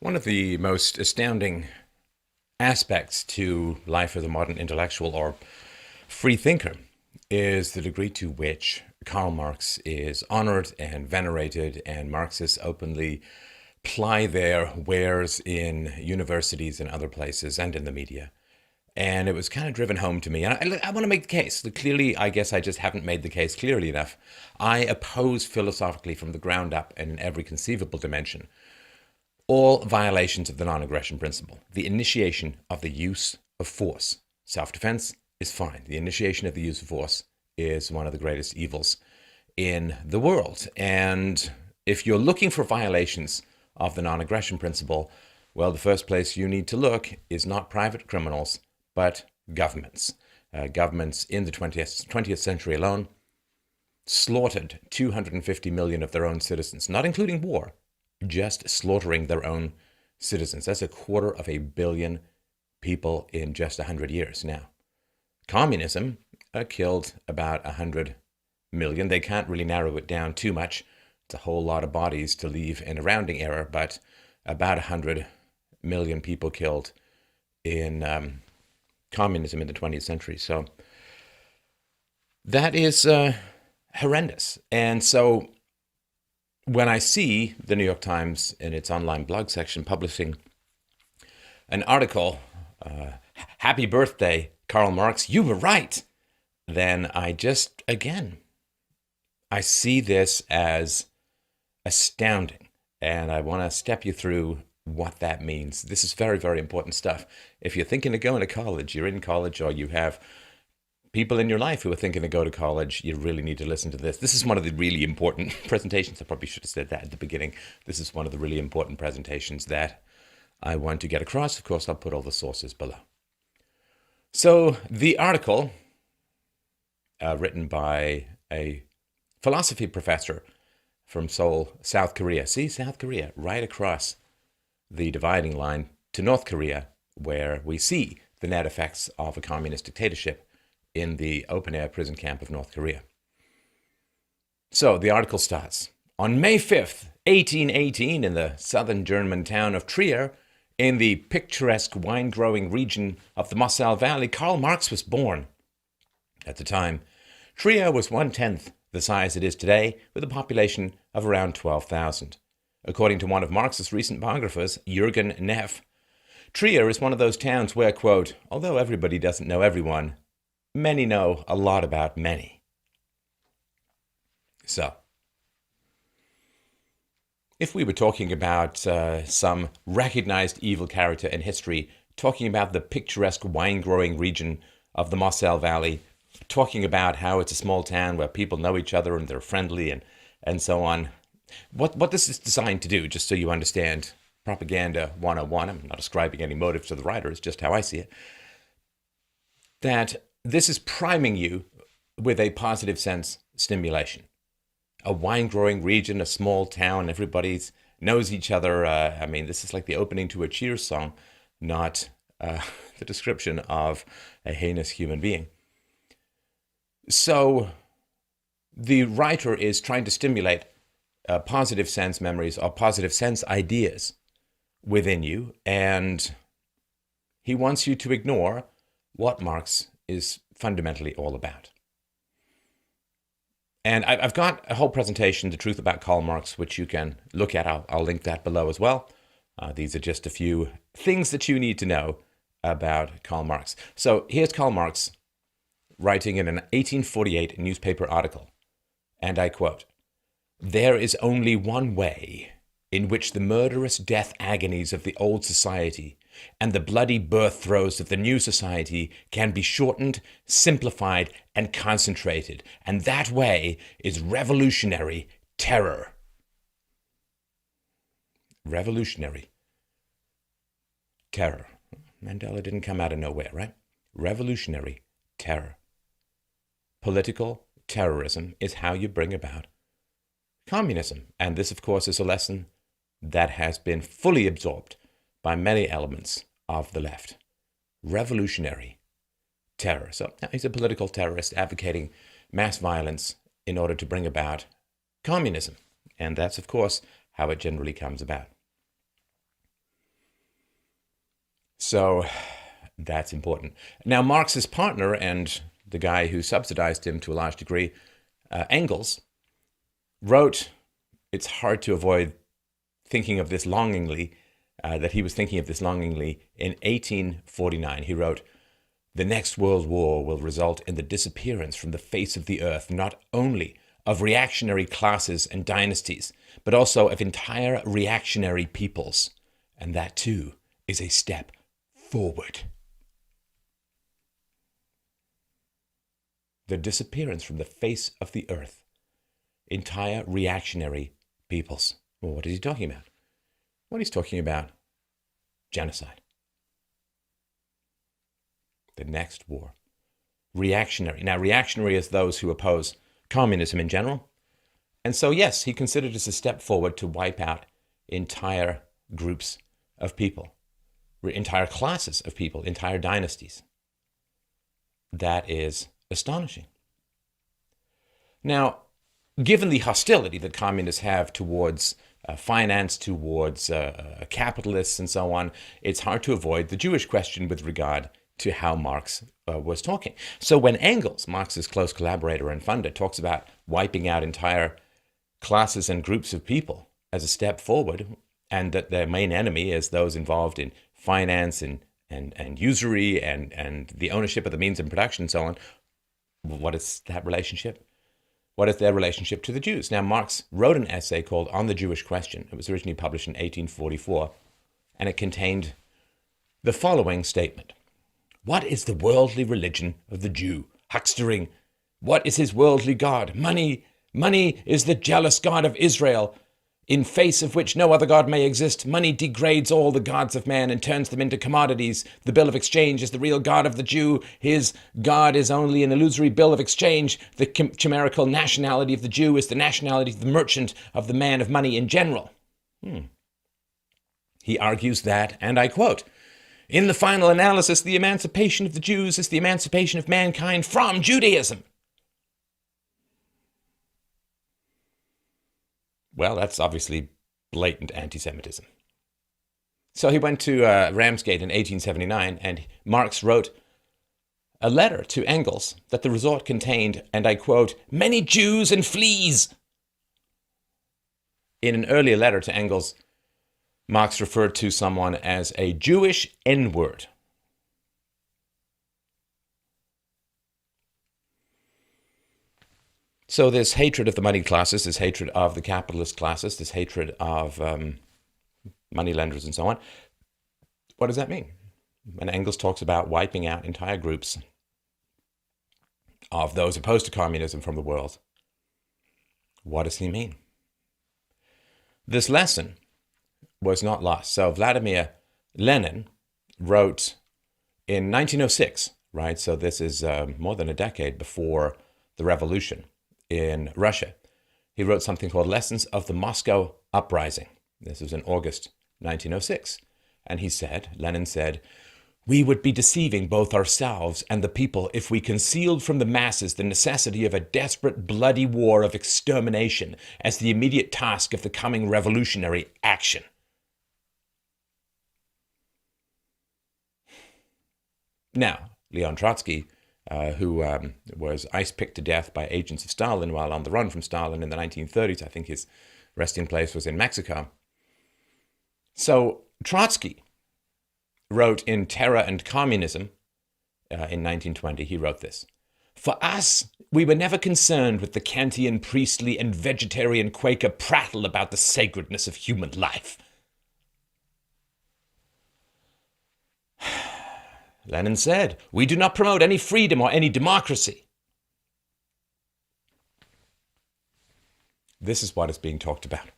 One of the most astounding aspects to life as a modern intellectual or free thinker is the degree to which Karl Marx is honored and venerated, and Marxists openly ply their wares in universities and other places and in the media. And it was kind of driven home to me. And I want to make the case. Clearly, I guess I just haven't made the case clearly enough. I oppose philosophically from the ground up and in every conceivable dimension all violations of the non-aggression principle. The initiation of the use of force. Self-defense is fine. The initiation of the use of force is one of the greatest evils in the world. And if you're looking for violations of the non-aggression principle, well, the first place you need to look is not private criminals, but governments. Governments in the 20th century alone slaughtered 250 million of their own citizens, not including war, just slaughtering their own citizens. That's 250 million people in just 100 years now. Communism killed about 100 million. They can't really narrow it down too much. It's a whole lot of bodies to leave in a rounding error, but about 100 million people killed in communism in the 20th century. So that is horrendous. And so when I see the New York Times in its online blog section publishing an article, happy birthday, Karl Marx, you were right, then I just, again, I see this as astounding. And I want to step you through what that means. This is very, very important stuff. If you're thinking of going to college, you're in college, or you have people in your life who are thinking to go to college, you really need to listen to this. This is one of the really important presentations. I probably should have said that at the beginning. This is one of the really important presentations that I want to get across. Of course, I'll put all the sources below. So the article, written by a philosophy professor from Seoul, South Korea. See, South Korea, right across the dividing line to North Korea, where we see the net effects of a communist dictatorship in the open-air prison camp of North Korea. So the article starts. On May 5th, 1818, in the southern German town of Trier, in the picturesque wine-growing region of the Moselle Valley, Karl Marx was born. At the time, Trier was 1/10 the size it is today, with a population of around 12,000. According to one of Marx's recent biographers, Jürgen Neff, Trier is one of those towns where, quote, although everybody doesn't know everyone, many know a lot about many. So, if we were talking about some recognized evil character in history, talking about the picturesque wine-growing region of the Moselle Valley, talking about how it's a small town where people know each other and they're friendly and so on, what this is designed to do, just so you understand, propaganda 101, I'm not ascribing any motive to the writer, it's just how I see it, that this is priming you with a positive sense stimulation. A wine-growing region, a small town, everybody knows each other. This is like the opening to a Cheers song, not the description of a heinous human being. So the writer is trying to stimulate positive sense memories or positive sense ideas within you, and he wants you to ignore what Marx is fundamentally all about. And I've got a whole presentation, The Truth About Karl Marx, which you can look at. I'll link that below as well. These are just a few things that you need to know about Karl Marx. So here's Karl Marx writing in an 1848 newspaper article, and I quote, "There is only one way in which the murderous death agonies of the old society and the bloody birth throes of the new society can be shortened, simplified, and concentrated, and that way is revolutionary terror." Revolutionary terror. Mandela didn't come out of nowhere, right? Revolutionary terror. Political terrorism is how you bring about communism. And this, of course, is a lesson that has been fully absorbed by many elements of the left. Revolutionary terror. So he's a political terrorist advocating mass violence in order to bring about communism. And that's, of course, how it generally comes about. So that's important. Now, Marx's partner and the guy who subsidized him to a large degree, Engels, wrote, it's hard to avoid thinking of this longingly, that he was thinking of this longingly in 1849. He wrote, "The next world war will result in the disappearance from the face of the earth, not only of reactionary classes and dynasties, but also of entire reactionary peoples. And that too is a step forward." The disappearance from the face of the earth, entire reactionary peoples. Well, what is he talking about? Well, he's talking about genocide. The next war. Reactionary. Now, reactionary is those who oppose communism in general. And so, yes, he considered it a step forward to wipe out entire groups of people, entire classes of people, entire dynasties. That is astonishing. Now, given the hostility that communists have towards finance, towards capitalists and so on, it's hard to avoid the Jewish question with regard to how Marx was talking. So when Engels, Marx's close collaborator and funder, talks about wiping out entire classes and groups of people as a step forward, and that their main enemy is those involved in finance and usury and the ownership of the means of production and so on, what is that relationship? What is their relationship to the Jews? Now, Marx wrote an essay called On the Jewish Question. It was originally published in 1844, and it contained the following statement. What is the worldly religion of the Jew? Huckstering. What is his worldly god? Money. Money is the jealous god of Israel, in face of which no other god may exist. Money degrades all the gods of man and turns them into commodities. The bill of exchange is the real god of the Jew. His god is only an illusory bill of exchange. The chimerical nationality of the Jew is the nationality of the merchant, of the man of money in general. He argues that, and I quote, "In the final analysis, the emancipation of the Jews is the emancipation of mankind from Judaism." Well, that's obviously blatant anti-Semitism. So he went to Ramsgate in 1879, and Marx wrote a letter to Engels that the resort contained, and I quote, "many Jews and fleas." In an earlier letter to Engels, Marx referred to someone as a Jewish N-word. So this hatred of the money classes, this hatred of the capitalist classes, this hatred of moneylenders and so on, what does that mean? When Engels talks about wiping out entire groups of those opposed to communism from the world, what does he mean? This lesson was not lost. So Vladimir Lenin wrote in 1906, right? So this is more than a decade before the revolution in Russia. He wrote something called Lessons of the Moscow Uprising. This was in August 1906. And he said, Lenin said, "We would be deceiving both ourselves and the people if we concealed from the masses the necessity of a desperate, bloody war of extermination as the immediate task of the coming revolutionary action." Now, Leon Trotsky, who was ice-picked to death by agents of Stalin while on the run from Stalin in the 1930s. I think his resting place was in Mexico. So Trotsky wrote in Terror and Communism in 1920, he wrote this. "For us, we were never concerned with the Kantian, priestly, and vegetarian Quaker prattle about the sacredness of human life." Lenin said, "We do not promote any freedom or any democracy." This is what is being talked about.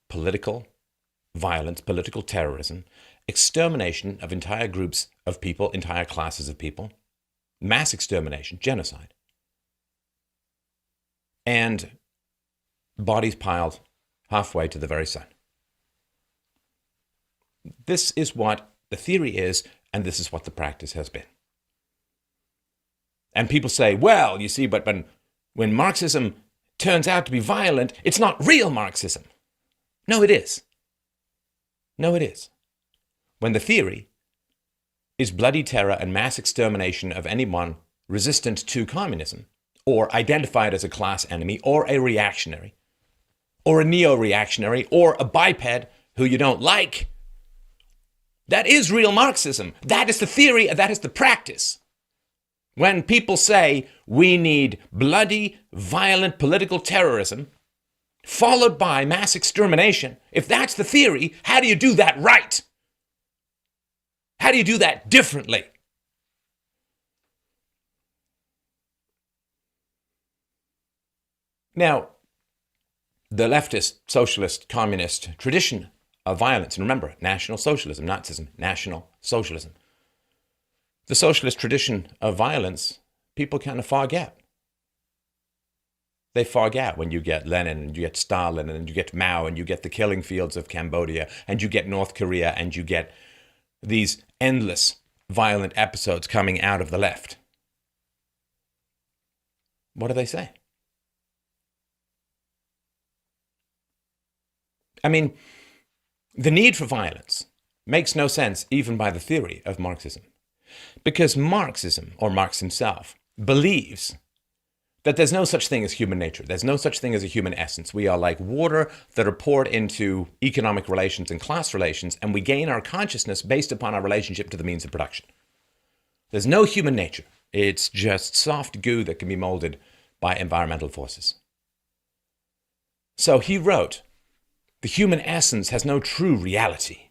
Political violence, political terrorism, extermination of entire groups of people, entire classes of people, mass extermination, genocide, and bodies piled halfway to the very sun. This is what the theory is, and this is what the practice has been. And people say, well, you see, but when Marxism turns out to be violent, it's not real Marxism. No, it is. No, it is. when the theory is bloody terror and mass extermination of anyone resistant to communism, or identified as a class enemy, or a reactionary, or a neo-reactionary, or a biped who you don't like. That is real Marxism. That is the theory, that is the practice. When people say we need bloody, violent political terrorism, followed by mass extermination, if that's the theory, how do you do that right? How do you do that differently? Now, the leftist, socialist, communist tradition of violence, and remember, National Socialism, Nazism, National Socialism. The socialist tradition of violence, people kind of forget. They forget when you get Lenin, and you get Stalin, and you get Mao, and you get the killing fields of Cambodia, and you get North Korea, and you get these endless violent episodes coming out of the left. What do they say? I mean, the need for violence makes no sense even by the theory of Marxism. Because Marxism, or Marx himself, believes that there's no such thing as human nature. There's no such thing as a human essence. We are like water that are poured into economic relations and class relations, and we gain our consciousness based upon our relationship to the means of production. There's no human nature. It's just soft goo that can be molded by environmental forces. So he wrote, the human essence has no true reality.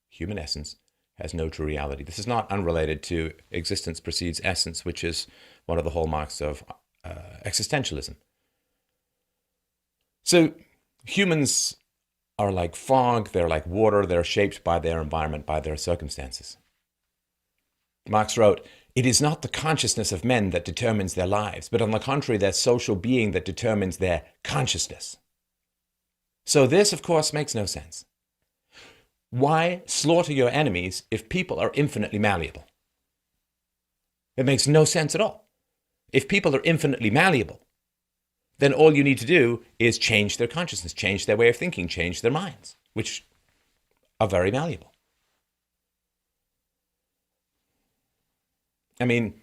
Human essence has no true reality. This is not unrelated to existence precedes essence, which is one of the hallmarks of existentialism. So humans are like fog, they're like water, they're shaped by their environment, by their circumstances. Marx wrote, it is not the consciousness of men that determines their lives, but on the contrary, their social being that determines their consciousness. So this, of course, makes no sense. Why slaughter your enemies if people are infinitely malleable? It makes no sense at all. If people are infinitely malleable, then all you need to do is change their consciousness, change their way of thinking, change their minds, which are very malleable. I mean,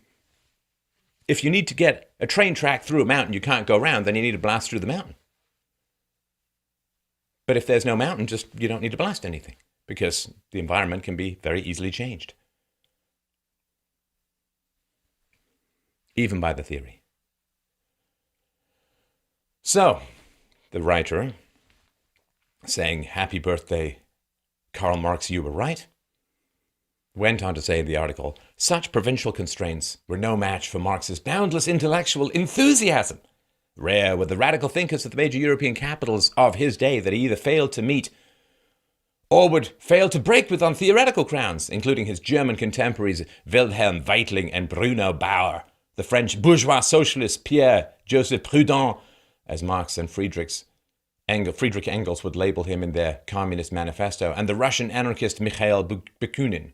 if you need to get a train track through a mountain you can't go around, then you need to blast through the mountain. But if there's no mountain, you don't need to blast anything, because the environment can be very easily changed, even by the theory. So, the writer, saying, happy birthday, Karl Marx, you were right, went on to say in the article, such provincial constraints were no match for Marx's boundless intellectual enthusiasm. Rare were the radical thinkers of the major European capitals of his day that he either failed to meet or would fail to break with on theoretical grounds, including his German contemporaries Wilhelm Weitling and Bruno Bauer, the French bourgeois socialist Pierre-Joseph Proudhon, as Marx and Friedrich Engels would label him in their Communist Manifesto, and the Russian anarchist Mikhail Bakunin.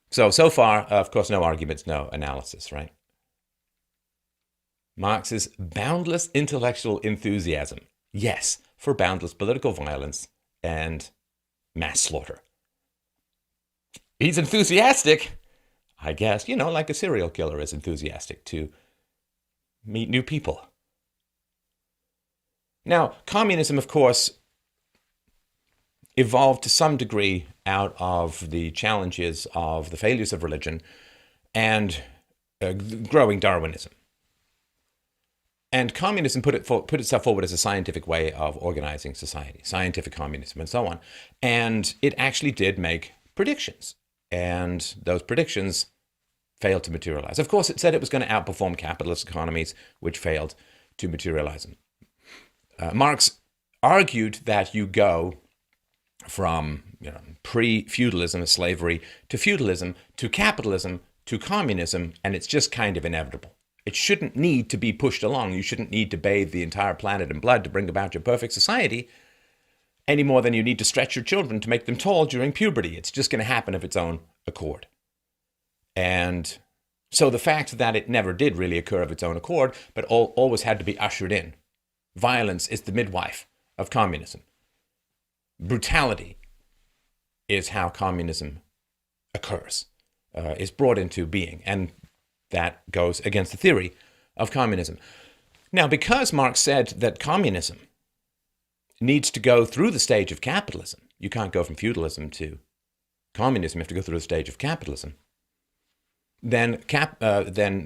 So far, of course, no arguments, no analysis, right? Marx's boundless intellectual enthusiasm, yes, for boundless political violence and mass slaughter. He's enthusiastic, I guess, like a serial killer is enthusiastic to meet new people. Now, communism, of course, evolved to some degree out of the challenges of the failures of religion and growing Darwinism. And communism put itself forward as a scientific way of organizing society, scientific communism and so on. And it actually did make predictions. And those predictions failed to materialize. Of course, it said it was going to outperform capitalist economies, which failed to materialize. Marx argued that you go from pre-feudalism, slavery, to feudalism, to capitalism, to communism, and it's just kind of inevitable. It shouldn't need to be pushed along. You shouldn't need to bathe the entire planet in blood to bring about your perfect society any more than you need to stretch your children to make them tall during puberty. It's just going to happen of its own accord. And so the fact that it never did really occur of its own accord, but always had to be ushered in. Violence is the midwife of communism. brutality is how communism occurs, is brought into being. And that goes against the theory of communism. Now, because Marx said that communism needs to go through the stage of capitalism, you can't go from feudalism to communism, you have to go through the stage of capitalism, then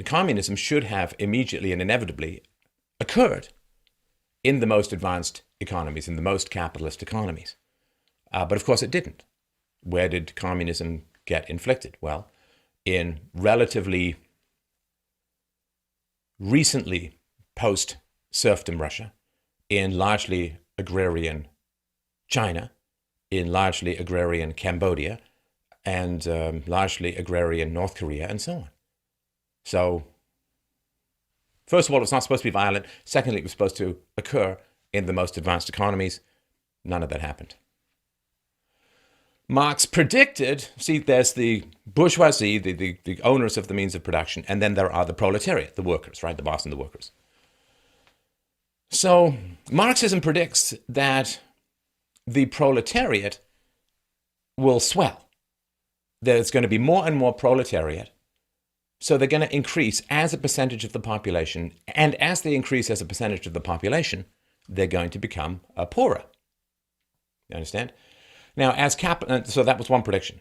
communism should have immediately and inevitably occurred in the most advanced economies, in the most capitalist economies. But of course it didn't. Where did communism get inflicted? Well, in relatively recently post-serfdom Russia, in largely agrarian China, in largely agrarian Cambodia, and largely agrarian North Korea, and so on. So, first of all, it's not supposed to be violent. Secondly, it was supposed to occur in the most advanced economies. None of that happened. Marx predicted, see, there's the bourgeoisie, the owners of the means of production, and then there are the proletariat, the workers, right? The boss and the workers. So Marxism predicts that the proletariat will swell. There's going to be more and more proletariat. So they're going to increase as a percentage of the population. And as they increase as a percentage of the population, they're going to become poorer. You understand? Now, so that was one prediction.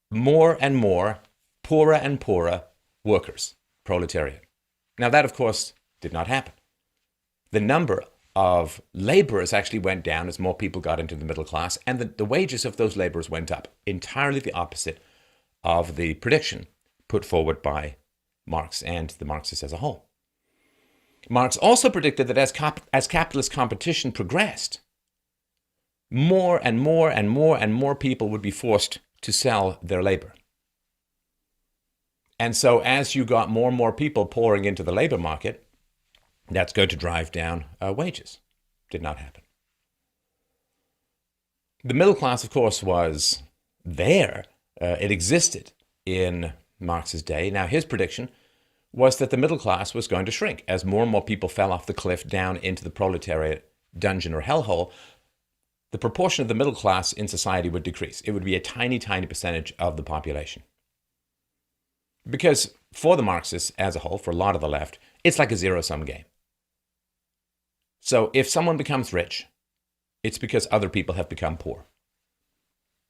More and more, poorer and poorer workers, proletariat. Now, that, of course, did not happen. The number of laborers actually went down as more people got into the middle class, and the wages of those laborers went up. Entirely the opposite of the prediction put forward by Marx and the Marxists as a whole. Marx also predicted that as capitalist competition progressed, more and more and more and more people would be forced to sell their labor. And so as you got more and more people pouring into the labor market, that's going to drive down wages. Did not happen. The middle class, of course, was there. It existed in Marx's day. Now, his prediction was that the middle class was going to shrink. As more and more people fell off the cliff down into the proletariat dungeon or hellhole, the proportion of the middle class in society would decrease. It would be a tiny, tiny percentage of the population. Because for the Marxists as a whole, for a lot of the left, it's like a zero-sum game. So if someone becomes rich, it's because other people have become poor.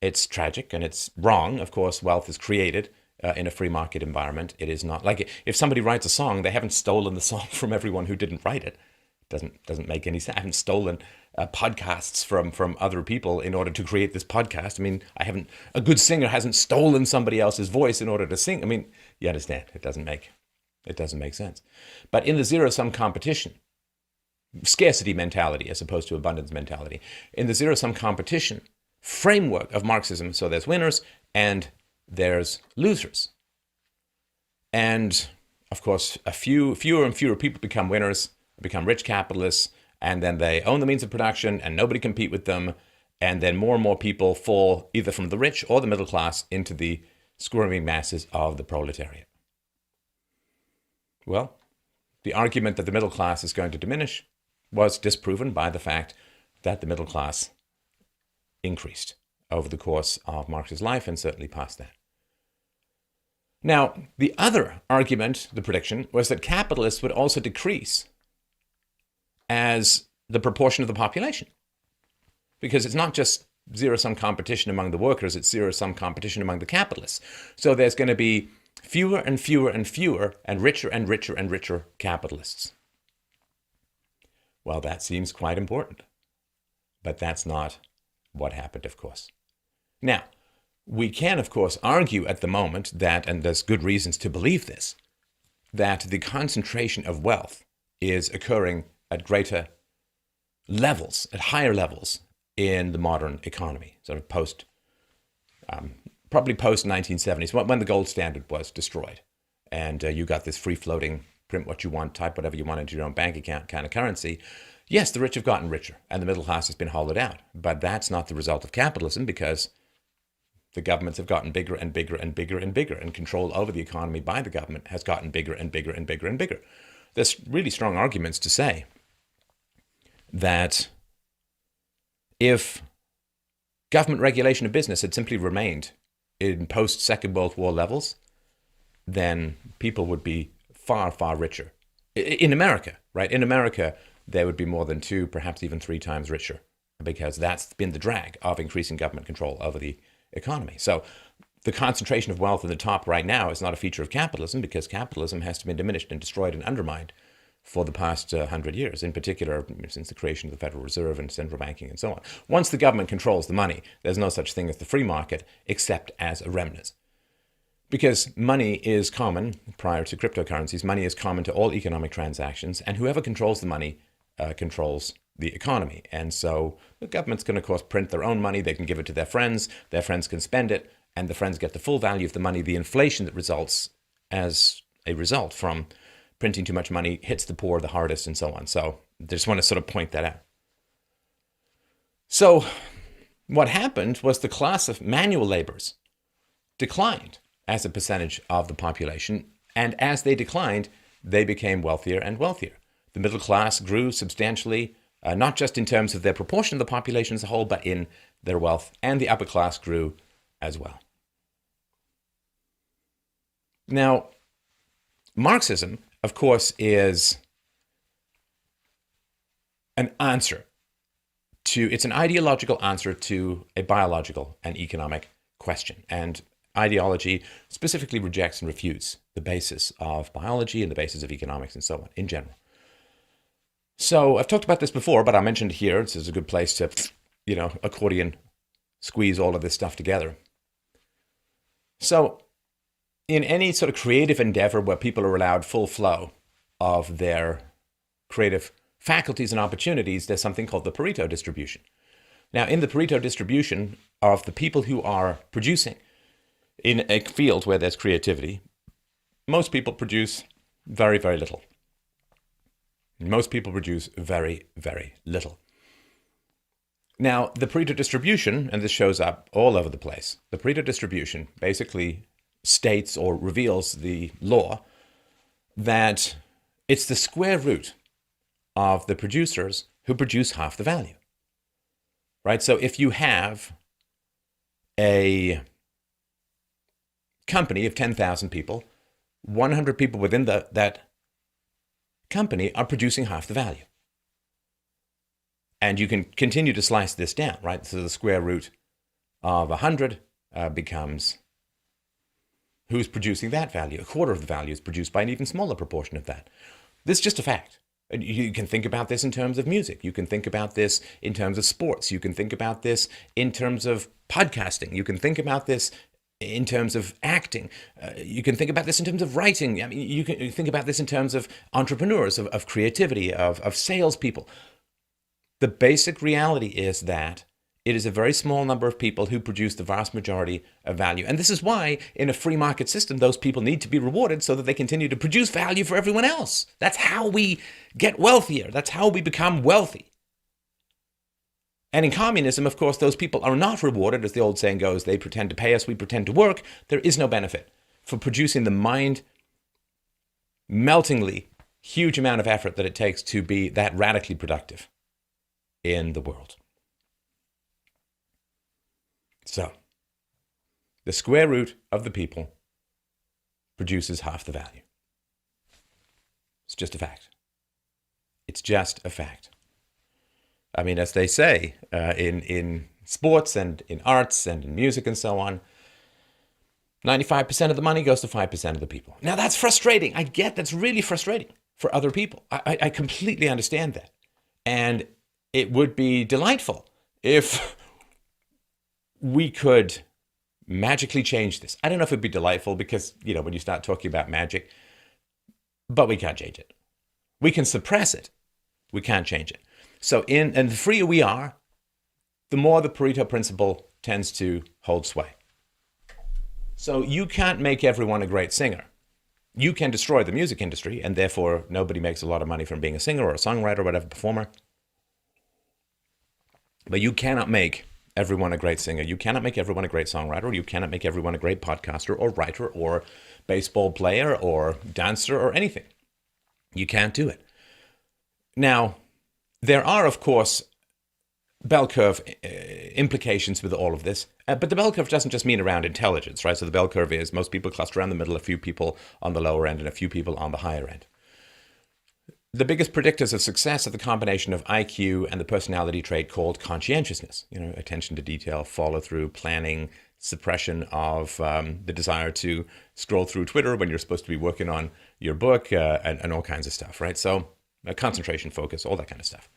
It's tragic and it's wrong. Of course, wealth is created in a free market environment. It is not like if somebody writes a song, they haven't stolen the song from everyone who didn't write it. Doesn't make any sense. I haven't stolen podcasts from other people in order to create this podcast. I mean, a good singer hasn't stolen somebody else's voice in order to sing. I mean, you understand? It doesn't make sense. But in the zero-sum competition, scarcity mentality as opposed to abundance mentality, in the zero-sum competition framework of Marxism, so there's winners and there's losers. And of course, fewer and fewer people become winners, become rich capitalists, and then they own the means of production and nobody compete with them. And then more and more people fall either from the rich or the middle class into the squirming masses of the proletariat. Well, the argument that the middle class is going to diminish was disproven by the fact that the middle class increased over the course of Marx's life and certainly past that. Now, the other argument, the prediction, was that capitalists would also decrease as the proportion of the population. Because it's not just zero-sum competition among the workers, it's zero-sum competition among the capitalists. So there's going to be fewer and fewer and fewer and richer and richer and richer capitalists. Well, that seems quite important. But that's not what happened, of course. Now, we can, of course, argue at the moment that, and there's good reasons to believe this, that the concentration of wealth is occurring at greater levels, at higher levels in the modern economy, sort of probably post-1970s, when the gold standard was destroyed. And you got this free-floating, print what you want, type whatever you want into your own bank account kind of currency. Yes, the rich have gotten richer, and the middle class has been hollowed out. But that's not the result of capitalism, because the governments have gotten bigger and bigger and bigger and bigger, and control over the economy by the government has gotten bigger and bigger and bigger and bigger. There's really strong arguments to say that if government regulation of business had simply remained in post-Second World War levels, then people would be far, far richer. In America, right? In America, they would be more than 2, perhaps even 3 times richer, because that's been the drag of increasing government control over the economy. So the concentration of wealth in the top right now is not a feature of capitalism, because capitalism has been diminished and destroyed and undermined for the past 100 years, in particular since the creation of the Federal Reserve and central banking and so on. Once the government controls the money, there's no such thing as the free market except as a remnant. Because money is common, prior to cryptocurrencies, money is common to all economic transactions, and whoever controls the money controls the economy. And so the government's going to, of course, print their own money. They can give it to their friends can spend it, and the friends get the full value of the money. The inflation that results as a result from printing too much money hits the poor the hardest, and so on. So I just want to sort of point that out. So what happened was the class of manual laborers declined as a percentage of the population, and as they declined, they became wealthier and wealthier. The middle class grew substantially, not just in terms of their proportion of the population as a whole, but in their wealth, and the upper class grew as well. Now, Marxism, of course, is an answer to, it's an ideological answer to a biological and economic question. And ideology specifically rejects and refutes the basis of biology and the basis of economics and so on in general. So I've talked about this before, but I mentioned here, this is a good place to, accordion squeeze all of this stuff together. So in any sort of creative endeavor where people are allowed full flow of their creative faculties and opportunities, there's something called the Pareto distribution. Now, in the Pareto distribution of the people who are producing in a field where there's creativity, most people produce very, very little. Most people produce very, very little. Now, the Pareto distribution, and this shows up all over the place, the Pareto distribution basically states or reveals the law that it's the square root of the producers who produce half the value. Right? So if you have a company of 10,000 people, 100 people within that company are producing half the value. And you can continue to slice this down, right? So the square root of 100 becomes who's producing that value. A quarter of the value is produced by an even smaller proportion of that. This is just a fact. You can think about this in terms of music. You can think about this in terms of sports. You can think about this in terms of podcasting. You can think about this in terms of acting. You can think about this in terms of writing. I mean, you can think about this in terms of entrepreneurs, of creativity, of salespeople. The basic reality is that it is a very small number of people who produce the vast majority of value. And this is why, in a free market system, those people need to be rewarded so that they continue to produce value for everyone else. That's how we get wealthier. That's how we become wealthy. And in communism, of course, those people are not rewarded. As the old saying goes, they pretend to pay us, we pretend to work. There is no benefit for producing the mind-meltingly huge amount of effort that it takes to be that radically productive in the world. So, the square root of the people produces half the value. It's just a fact. It's just a fact. I mean, as they say in sports and in arts and in music and so on, 95% of the money goes to 5% of the people. Now, that's frustrating. I get that's really frustrating for other people. I completely understand that. And it would be delightful if we could magically change this. I don't know if it'd be delightful because, when you start talking about magic, but we can't change it. We can suppress it. We can't change it. So and the freer we are, the more the Pareto principle tends to hold sway. So you can't make everyone a great singer. You can destroy the music industry, and therefore nobody makes a lot of money from being a singer or a songwriter or whatever, performer. But you cannot make everyone a great singer. You cannot make everyone a great songwriter. You cannot make everyone a great podcaster or writer or baseball player or dancer or anything. You can't do it. Now, there are, of course, bell curve implications with all of this. But the bell curve doesn't just mean around intelligence, right? So the bell curve is most people cluster around the middle, a few people on the lower end, and a few people on the higher end. The biggest predictors of success are the combination of IQ and the personality trait called conscientiousness. Attention to detail, follow through, planning, suppression of the desire to scroll through Twitter when you're supposed to be working on your book, and all kinds of stuff, right? So concentration, focus, all that kind of stuff.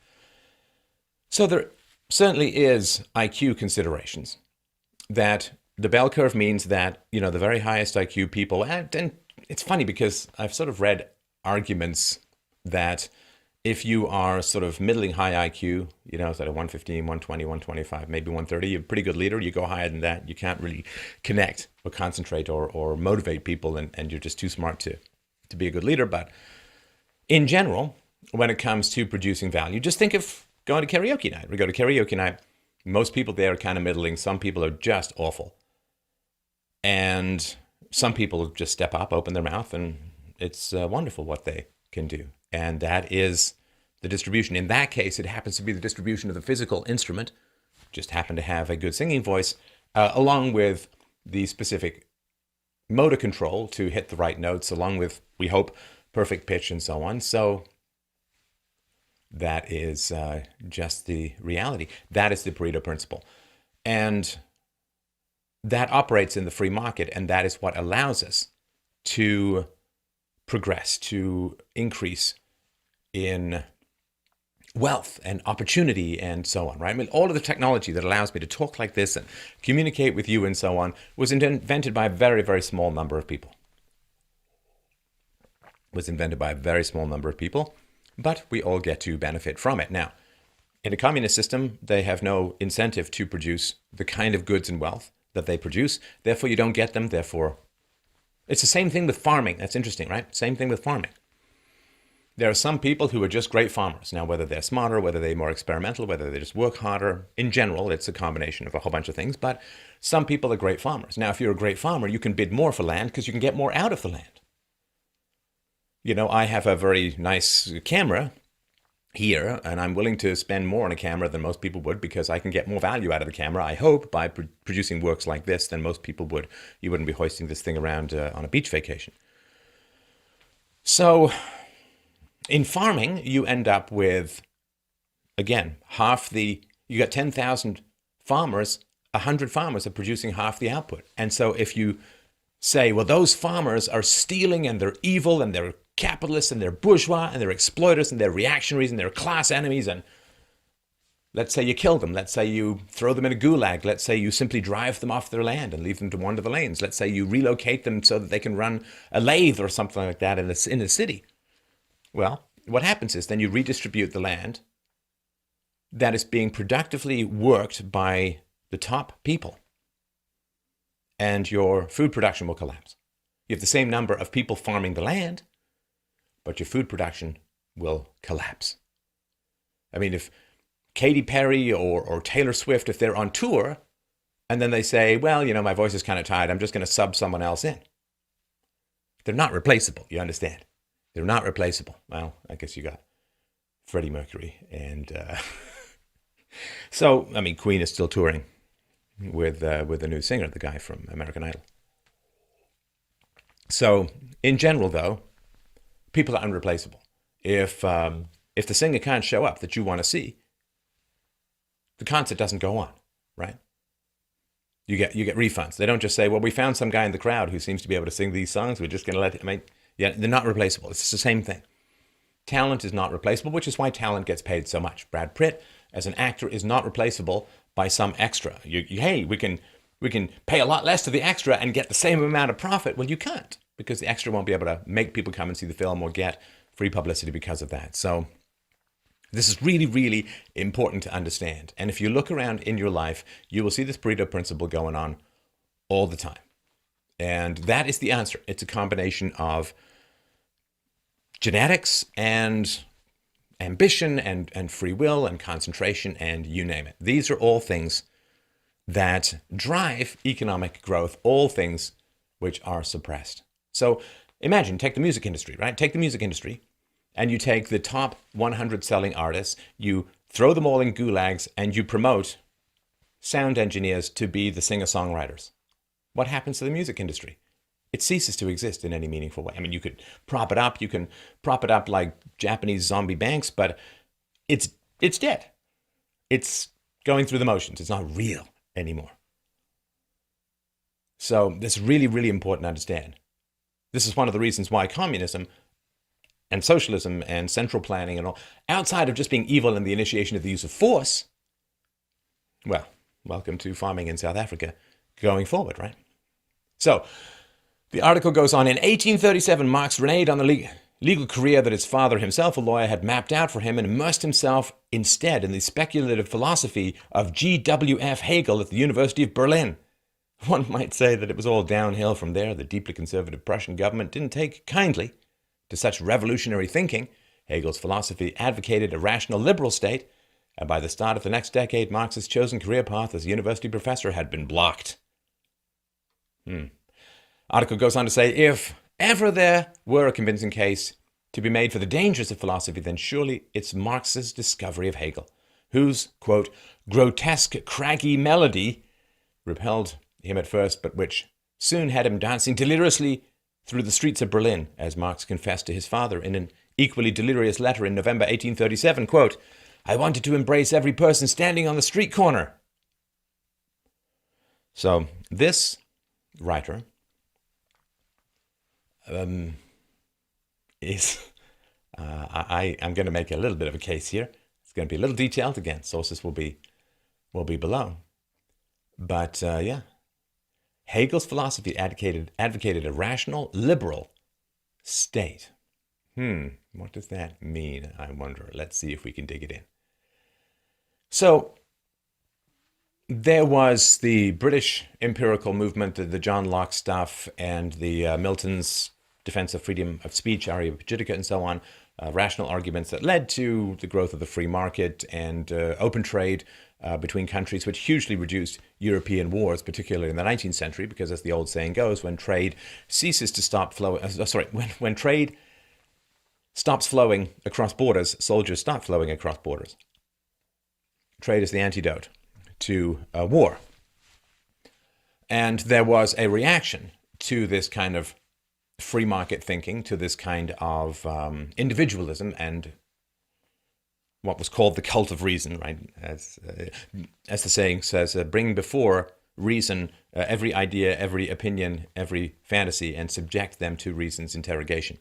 So there certainly is IQ considerations. That the bell curve means that, the very highest IQ people, and it's funny because I've sort of read arguments that if you are sort of middling high IQ, sort of 115, 120, 125, maybe 130, you're a pretty good leader. You go higher than that, you can't really connect or concentrate or motivate people, and you're just too smart to be a good leader. But in general, when it comes to producing value, just think of going to karaoke night. We go to karaoke night. Most people there are kind of middling. Some people are just awful. And some people just step up, open their mouth, and it's wonderful what they can do. And that is the distribution. In that case, it happens to be the distribution of the physical instrument, just happen to have a good singing voice, along with the specific motor control to hit the right notes, along with, we hope, perfect pitch and so on. So that is just the reality. That is the Pareto principle. And that operates in the free market, and that is what allows us to progress, to increase in wealth and opportunity and so on, right? I mean, all of the technology that allows me to talk like this and communicate with you and so on was invented by a very, very small number of people. Was invented by a very small number of people, but we all get to benefit from it. Now, in a communist system, they have no incentive to produce the kind of goods and wealth that they produce. Therefore, you don't get them. Therefore, it's the same thing with farming. That's interesting, right? Same thing with farming. There are some people who are just great farmers. Now, whether they're smarter, whether they're more experimental, whether they just work harder, in general, it's a combination of a whole bunch of things. But some people are great farmers. Now, if you're a great farmer, you can bid more for land because you can get more out of the land. I have a very nice camera here, and I'm willing to spend more on a camera than most people would because I can get more value out of the camera, I hope, by producing works like this than most people would. You wouldn't be hoisting this thing around on a beach vacation. So in farming, you end up with, again, you got 10,000 farmers, 100 farmers are producing half the output. And so if you say, well, those farmers are stealing and they're evil and they're capitalists and they're bourgeois and they're exploiters and they're reactionaries and they're class enemies, and let's say you kill them, let's say you throw them in a gulag, let's say you simply drive them off their land and leave them to wander the lanes, let's say you relocate them so that they can run a lathe or something like that in a city. Well, what happens is then you redistribute the land that is being productively worked by the top people, and your food production will collapse. You have the same number of people farming the land, but your food production will collapse. I mean, if Katy Perry or Taylor Swift, if they're on tour, and then they say, well, my voice is kind of tired, I'm just going to sub someone else in. They're not replaceable, you understand? They're not replaceable. Well, I guess you got Freddie Mercury. And so, I mean, Queen is still touring with the new singer, the guy from American Idol. So, in general, though, people are unreplaceable. If the singer can't show up that you want to see, the concert doesn't go on, right? You get refunds. They don't just say, well, we found some guy in the crowd who seems to be able to sing these songs. We're just going to let him. Yeah, they're not replaceable. It's the same thing. Talent is not replaceable, which is why talent gets paid so much. Brad Pitt, as an actor, is not replaceable by some extra. Hey, we can pay a lot less to the extra and get the same amount of profit. Well, you can't, because the extra won't be able to make people come and see the film or get free publicity because of that. So this is really, really important to understand. And if you look around in your life, you will see this Pareto principle going on all the time. And that is the answer. It's a combination of genetics and ambition and free will and concentration and you name it. These are all things that drive economic growth, all things which are suppressed. So imagine, take the music industry, right? Take the music industry and you take the top 100 selling artists, you throw them all in gulags, and you promote sound engineers to be the singer-songwriters. What happens to the music industry? It ceases to exist in any meaningful way. I mean, you could prop it up. You can prop it up like Japanese zombie banks, but it's dead. It's going through the motions. It's not real anymore. So this is really, really important to understand. This is one of the reasons why communism and socialism and central planning and all, outside of just being evil and the initiation of the use of force, well, welcome to farming in South Africa going forward, right? So the article goes on. In 1837, Marx reneged on the legal career that his father, himself a lawyer, had mapped out for him and immersed himself instead in the speculative philosophy of G.W.F. Hegel at the University of Berlin. One might say that it was all downhill from there. The deeply conservative Prussian government didn't take kindly to such revolutionary thinking. Hegel's philosophy advocated a rational liberal state, and by the start of the next decade, Marx's chosen career path as a university professor had been blocked. Article goes on to say, if ever there were a convincing case to be made for the dangers of philosophy, then surely it's Marx's discovery of Hegel, whose, quote, grotesque, craggy melody repelled him at first, but which soon had him dancing deliriously through the streets of Berlin, as Marx confessed to his father in an equally delirious letter in November 1837, quote, I wanted to embrace every person standing on the street corner. So this writer is, I'm going to make a little bit of a case here. It's going to be a little detailed. Again, sources will be below. But yeah, Hegel's philosophy advocated a rational, liberal state. What does that mean, I wonder? Let's see if we can dig it in. So there was the British empirical movement, the John Locke stuff, and the Milton's defense of freedom of speech, Areopagitica, and so on, rational arguments that led to the growth of the free market and open trade between countries, which hugely reduced European wars, particularly in the 19th century, because as the old saying goes, when trade ceases to stop flowing, when trade stops flowing across borders, soldiers stop flowing across borders. Trade is the antidote to war. And there was a reaction to this kind of free market thinking, to this kind of individualism and what was called the cult of reason, right? As the saying says, bring before reason every idea, every opinion, every fantasy, and subject them to reason's interrogation.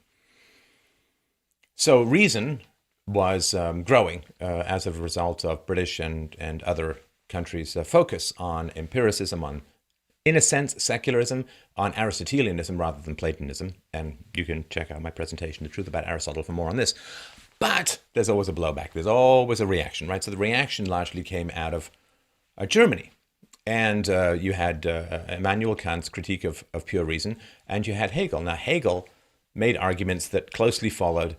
So reason was growing as a result of British and other countries' focus on empiricism, on, in a sense, secularism, on Aristotelianism rather than Platonism. And you can check out my presentation, The Truth About Aristotle, for more on this. But there's always a blowback. There's always a reaction, right? So the reaction largely came out of Germany. And you had Immanuel Kant's critique of pure reason, and you had Hegel. Now, Hegel made arguments that closely followed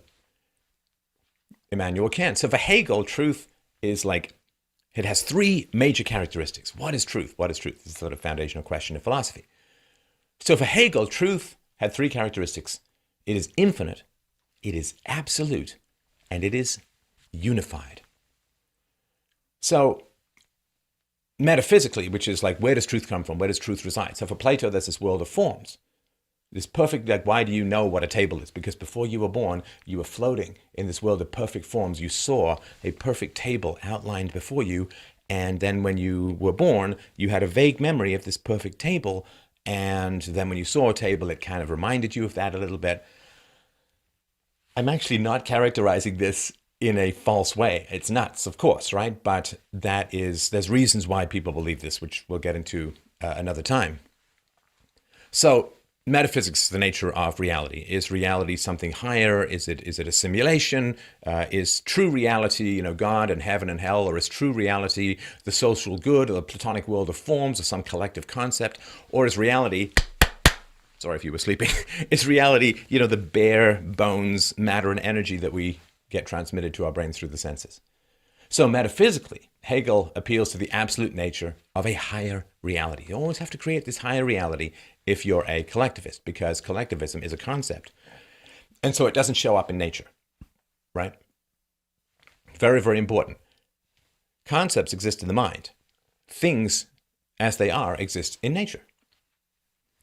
Immanuel Kant. So for Hegel, truth is like, it has three major characteristics. What is truth? What is truth? This is sort of foundational question of philosophy. So for Hegel, truth had three characteristics. It is infinite, it is absolute, and it is unified. So metaphysically, which is like, where does truth come from? Where does truth reside? So for Plato, there's this world of forms. This perfect, like, why do you know what a table is? Because before you were born, you were floating in this world of perfect forms. You saw a perfect table outlined before you. And then when you were born, you had a vague memory of this perfect table. And then when you saw a table, it kind of reminded you of that a little bit. I'm actually not characterizing this in a false way. It's nuts, of course, right? But there's reasons why people believe this, which we'll get into another time. So metaphysics is the nature of reality. Is reality something higher? Is it a simulation? Is true reality, God and heaven and hell? Or is true reality the social good or the Platonic world of forms or some collective concept? Or is reality, sorry if you were sleeping, is reality, the bare bones, matter and energy that we get transmitted to our brains through the senses? So metaphysically, Hegel appeals to the absolute nature of a higher reality. You always have to create this higher reality if you're a collectivist, because collectivism is a concept. And so it doesn't show up in nature, right? Very, very important. Concepts exist in the mind. Things, as they are, exist in nature.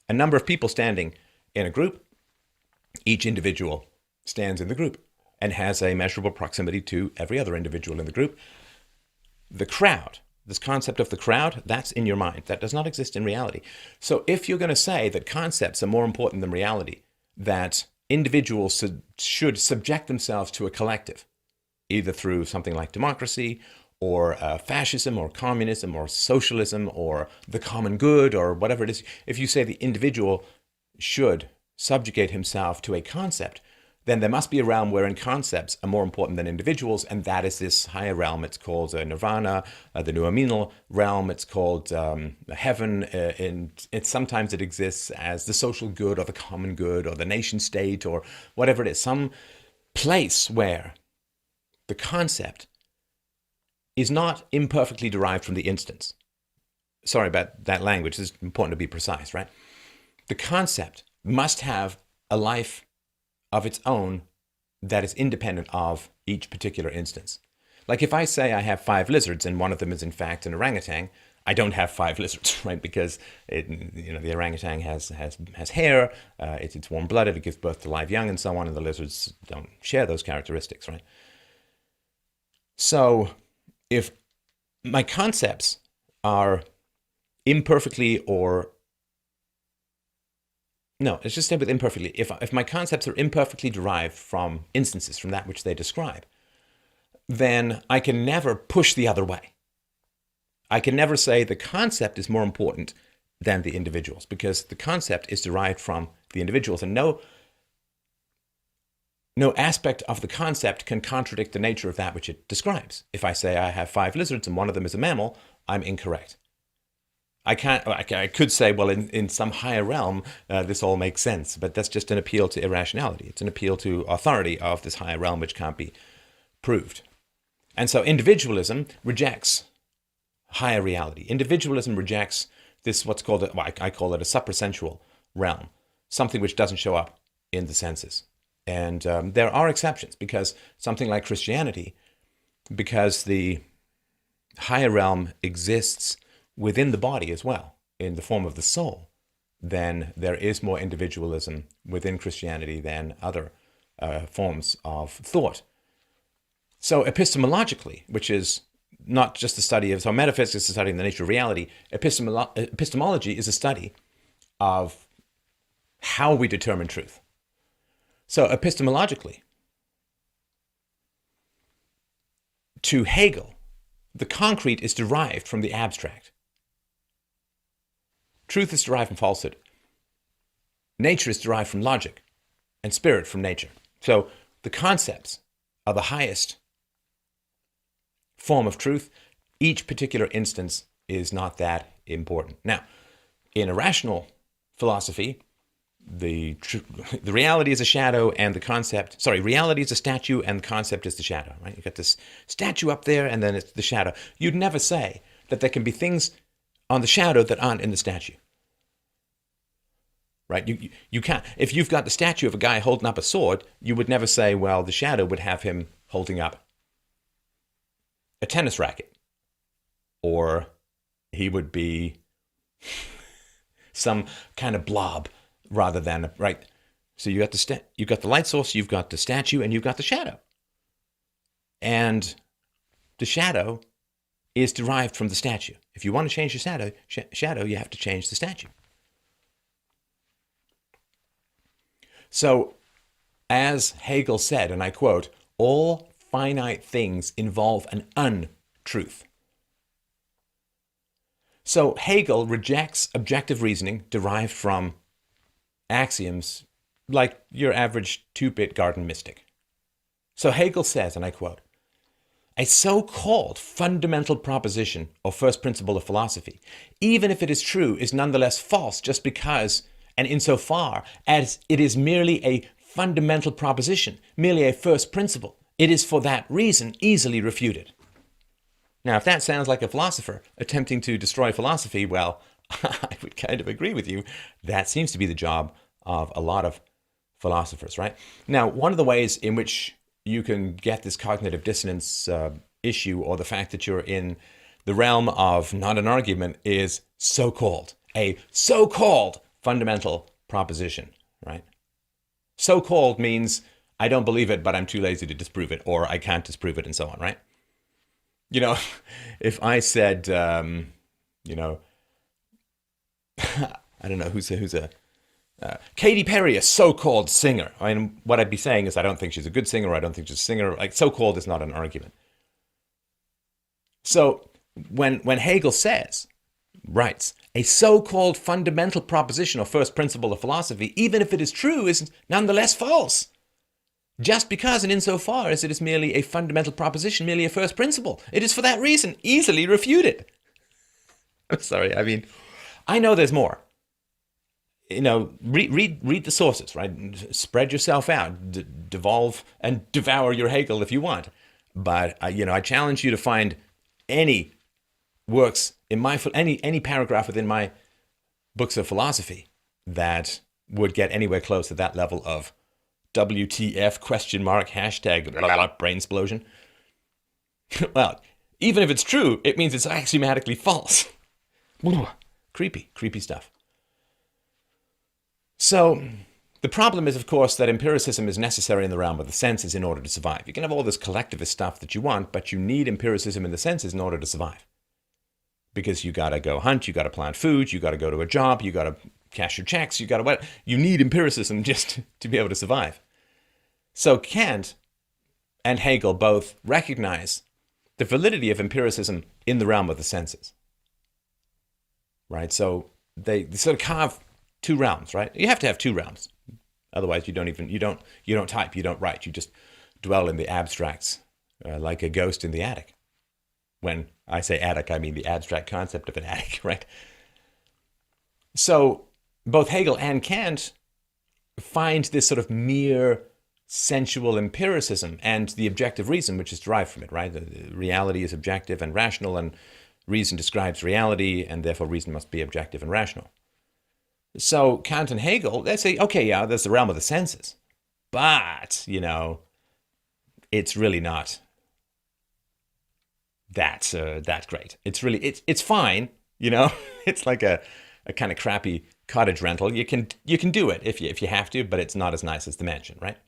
A number of people standing in a group, each individual stands in the group and has a measurable proximity to every other individual in the group. The crowd, this concept of the crowd, that's in your mind. That does not exist in reality. So if you're going to say that concepts are more important than reality, that individuals should subject themselves to a collective, either through something like democracy or fascism or communism or socialism or the common good or whatever it is, if you say the individual should subjugate himself to a concept, then there must be a realm wherein concepts are more important than individuals, and that is this higher realm. It's called nirvana, the noumenal realm. It's called heaven, and sometimes it exists as the social good or the common good or the nation state or whatever it is. Some place where the concept is not imperfectly derived from the instance. Sorry about that language. It's important to be precise, right? The concept must have a life of its own that is independent of each particular instance. Like if I say I have 5 lizards and one of them is in fact an orangutan, I don't have 5 lizards, right? Because the orangutan has hair, it's warm-blooded, it gives birth to live young and so on, and the lizards don't share those characteristics, right? So if my concepts are imperfectly or no, let's just stay with imperfectly. If my concepts are imperfectly derived from instances, from that which they describe, then I can never push the other way. I can never say the concept is more important than the individuals, because the concept is derived from the individuals, and no aspect of the concept can contradict the nature of that which it describes. If I say I have 5 lizards and one of them is a mammal, I'm incorrect. I could say, well, in some higher realm, this all makes sense, but that's just an appeal to irrationality. It's an appeal to authority of this higher realm, which can't be proved. And so individualism rejects higher reality. Individualism rejects this, what's called, I call it a suprasensual realm, something which doesn't show up in the senses. And there are exceptions, because something like Christianity, because the higher realm exists within the body as well, in the form of the soul, then there is more individualism within Christianity than other forms of thought. So epistemologically, which is not just the study of, so metaphysics is the study of the nature of reality, epistemology is a study of how we determine truth. So epistemologically, to Hegel, the concrete is derived from the abstract. Truth is derived from falsehood. Nature is derived from logic, and spirit from nature. So the concepts are the highest form of truth. Each particular instance is not that important. Now, in a rational philosophy, the reality is a shadow and the concept, reality is a statue and the concept is the shadow, right? You've got this statue up there and then it's the shadow. You'd never say that there can be things on the shadow that aren't in the statue. Right? You can't. If you've got the statue of a guy holding up a sword, you would never say, well, the shadow would have him holding up a tennis racket. Or he would be some kind of blob rather than, right? So you've got the light source, you've got the statue, and you've got the shadow. And the shadow is derived from the statue. If you want to change the shadow, you have to change the statue. So, as Hegel said, and I quote, all finite things involve an untruth. So Hegel rejects objective reasoning derived from axioms like your average 2-bit garden mystic. So Hegel says, and I quote, a so-called fundamental proposition or first principle of philosophy, even if it is true, is nonetheless false just because and insofar as it is merely a fundamental proposition, merely a first principle. It is for that reason easily refuted. Now, if that sounds like a philosopher attempting to destroy philosophy, well, I would kind of agree with you. That seems to be the job of a lot of philosophers, right? Now, one of the ways in which you can get this cognitive dissonance issue or the fact that you're in the realm of not an argument is so-called, a so-called fundamental proposition, right? So-called means I don't believe it, but I'm too lazy to disprove it, or I can't disprove it, and so on, right? You know, if I said, you know, I don't know, who's a Katy Perry, a so-called singer. I mean, what I'd be saying is I don't think she's a good singer, or I don't think she's a singer. Like, so-called is not an argument. So when Hegel writes, a so-called fundamental proposition or first principle of philosophy, even if it is true, is nonetheless false. Just because and insofar as it is merely a fundamental proposition, merely a first principle. It is for that reason easily refuted. I'm sorry, I mean, I know there's more. You know, read the sources, right? Spread yourself out, devolve and devour your Hegel if you want. But, you know, I challenge you to find any works in any paragraph within my books of philosophy that would get anywhere close to that level of WTF hashtag brain explosion. Well, even if it's true, it means it's axiomatically false. Creepy stuff. So the problem is, of course, that empiricism is necessary in the realm of the senses in order to survive. You can have all this collectivist stuff that you want, but you need empiricism in the senses in order to survive. Because you got to go hunt, you got to plant food, you got to go to a job, you got to cash your checks, you need empiricism just to be able to survive. So Kant and Hegel both recognize the validity of empiricism in the realm of the senses. Right? So they sort of carve two realms, right? You have to have two realms. Otherwise you don't type, you don't write, you just dwell in the abstracts like a ghost in the attic. When I say attic, I mean the abstract concept of an attic, right? So both Hegel and Kant find this sort of mere sensual empiricism and the objective reason which is derived from it, right? The reality is objective and rational, and reason describes reality, and therefore reason must be objective and rational. So Kant and Hegel, they say, okay, yeah, there's the realm of the senses, but, you know, it's really not that great. It's really, it's fine, you know. It's like a kind of crappy cottage rental. You can do it if you have to, but it's not as nice as the mansion, right?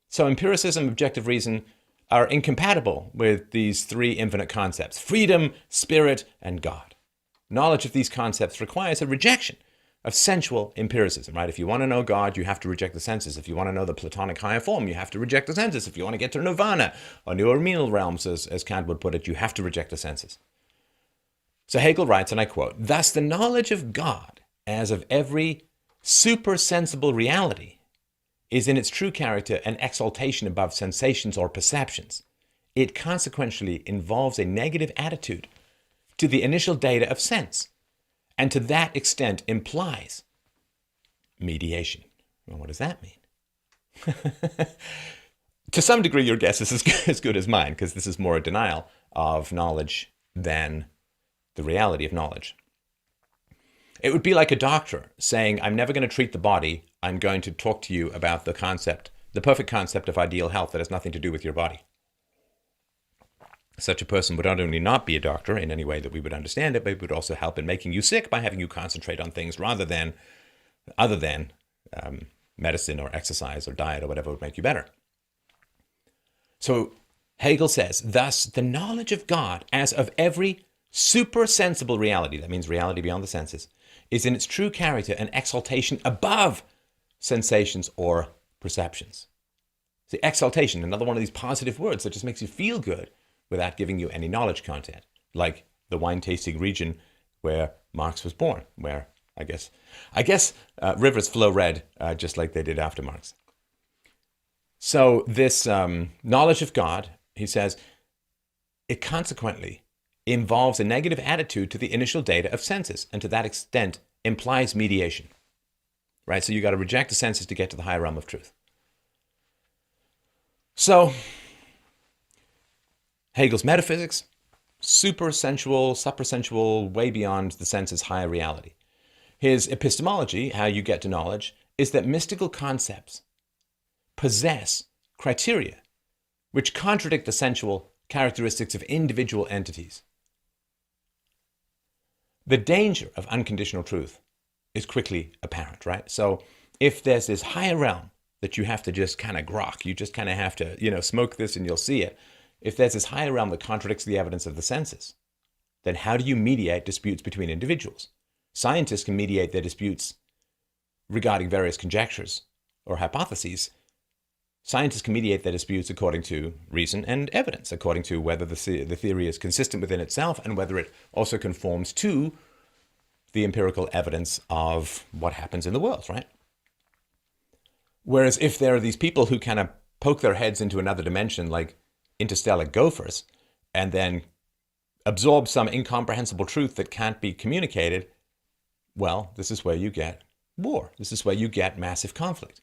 So empiricism, objective reason are incompatible with these three infinite concepts: freedom, spirit, and God. Knowledge of these concepts requires a rejection of sensual empiricism, right? If you want to know God, you have to reject the senses. If you want to know the Platonic higher form, you have to reject the senses. If you want to get to nirvana or neuromenal realms, as Kant would put it, you have to reject the senses. So Hegel writes, and I quote, "Thus the knowledge of God as of every supersensible reality is in its true character an exaltation above sensations or perceptions. It consequently involves a negative attitude to the initial data of sense, and to that extent implies mediation." Well, what does that mean? To some degree, your guess is as good as mine, because this is more a denial of knowledge than the reality of knowledge. It would be like a doctor saying, I'm never going to treat the body, I'm going to talk to you about the concept, the perfect concept of ideal health that has nothing to do with your body. Such a person would not only not be a doctor in any way that we would understand it, but it would also help in making you sick by having you concentrate on things other than medicine or exercise or diet or whatever would make you better. So Hegel says, thus the knowledge of God as of every supersensible reality, that means reality beyond the senses, is in its true character an exaltation above sensations or perceptions. See, exaltation, another one of these positive words that just makes you feel good without giving you any knowledge content, like the wine-tasting region where Marx was born, where I guess rivers flow red, just like they did after Marx. So this knowledge of God, he says, it consequently involves a negative attitude to the initial data of senses, and to that extent implies mediation. Right? So you got to reject the senses to get to the higher realm of truth. So Hegel's metaphysics, supersensual, suprasensual, way beyond the senses, higher reality. His epistemology, how you get to knowledge, is that mystical concepts possess criteria which contradict the sensual characteristics of individual entities. The danger of unconditional truth is quickly apparent, right? So if there's this higher realm that you have to just kind of grok, you just kind of have to, smoke this and you'll see it. If there's this higher realm that contradicts the evidence of the senses, then how do you mediate disputes between individuals? Scientists can mediate their disputes regarding various conjectures or hypotheses. Scientists can mediate their disputes according to reason and evidence, according to whether the theory is consistent within itself and whether it also conforms to the empirical evidence of what happens in the world, right? Whereas if there are these people who kind of poke their heads into another dimension like interstellar gophers and then absorb some incomprehensible truth that can't be communicated, well, this is where you get war. This is where you get massive conflict.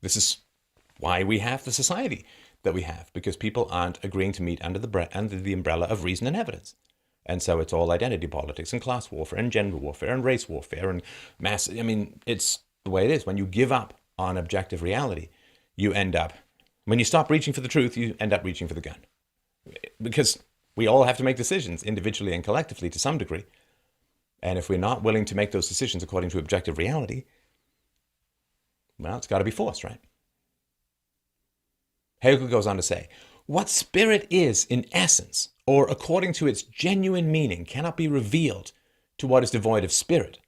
This is why we have the society that we have, because people aren't agreeing to meet under the umbrella of reason and evidence. And so it's all identity politics and class warfare and gender warfare and race warfare and mass. I mean, it's the way it is. When you give up on objective reality, you end up, when you stop reaching for the truth, you end up reaching for the gun. Because we all have to make decisions individually and collectively to some degree. And if we're not willing to make those decisions according to objective reality, well, it's got to be forced, right? Hegel goes on to say, what spirit is in essence, or according to its genuine meaning, cannot be revealed to what is devoid of spirit.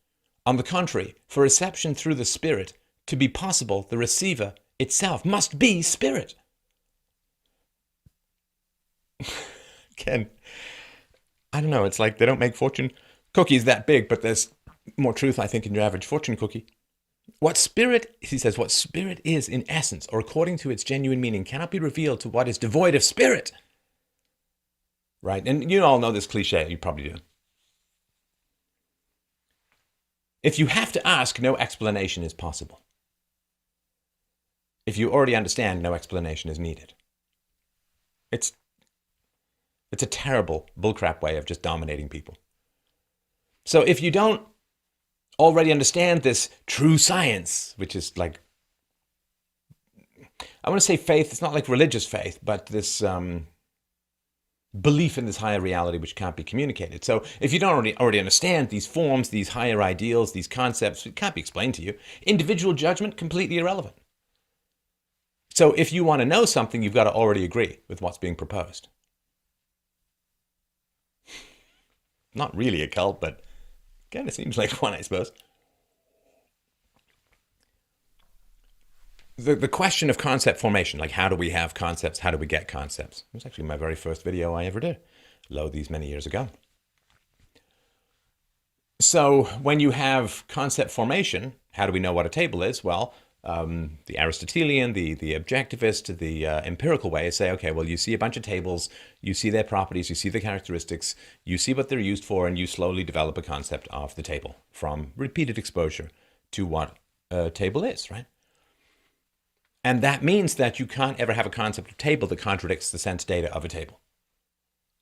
On the contrary, for reception through the spirit to be possible, the receiver itself must be spirit. Again, I don't know, it's like they don't make fortune cookies that big, but there's more truth, I think, in your average fortune cookie. What spirit, he says, what spirit is in essence, or according to its genuine meaning, cannot be revealed to what is devoid of spirit. Right? And you all know this cliche, you probably do. If you have to ask, no explanation is possible. If you already understand, no explanation is needed. It's a terrible bullcrap way of just dominating people. So if you don't already understand this true science, which is like, I want to say faith, it's not like religious faith, but this belief in this higher reality which can't be communicated. So if you don't already understand these forms, these higher ideals, these concepts, it can't be explained to you. Individual judgment, completely irrelevant. So if you want to know something, you've got to already agree with what's being proposed. Not really a cult, but kind of seems like one, I suppose. The question of concept formation, like how do we have concepts, how do we get concepts? It was actually my very first video I ever did, these many years ago. So when you have concept formation, how do we know what a table is? Well, the Aristotelian, the objectivist, the empirical way say, okay, well, you see a bunch of tables, you see their properties, you see the characteristics, you see what they're used for, and you slowly develop a concept of the table from repeated exposure to what a table is, right? And that means that you can't ever have a concept of table that contradicts the sense data of a table.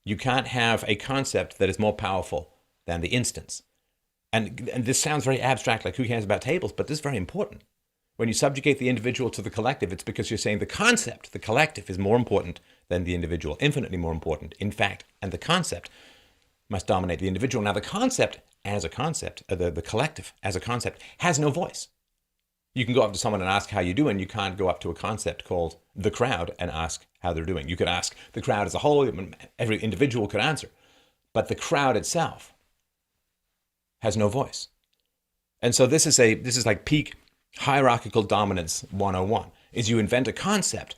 You can't have a concept that is more powerful than the instance. And this sounds very abstract, like who cares about tables, but this is very important. When you subjugate the individual to the collective, it's because you're saying the concept, the collective, is more important than the individual, infinitely more important, in fact, and the concept must dominate the individual. Now, the concept as a concept, the collective as a concept, has no voice. You can go up to someone and ask how you doing. You can't go up to a concept called the crowd and ask how they're doing. You could ask the crowd as a whole, every individual could answer. But the crowd itself has no voice. And so this is like peak hierarchical dominance 101, is you invent a concept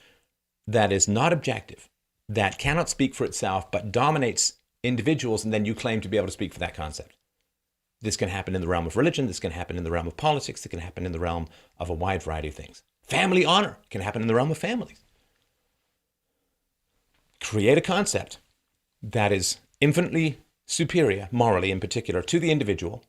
that is not objective, that cannot speak for itself, but dominates individuals, and then you claim to be able to speak for that concept. This can happen in the realm of religion, this can happen in the realm of politics, it can happen in the realm of a wide variety of things. Family honor can happen in the realm of families. Create a concept that is infinitely superior, morally in particular, to the individual,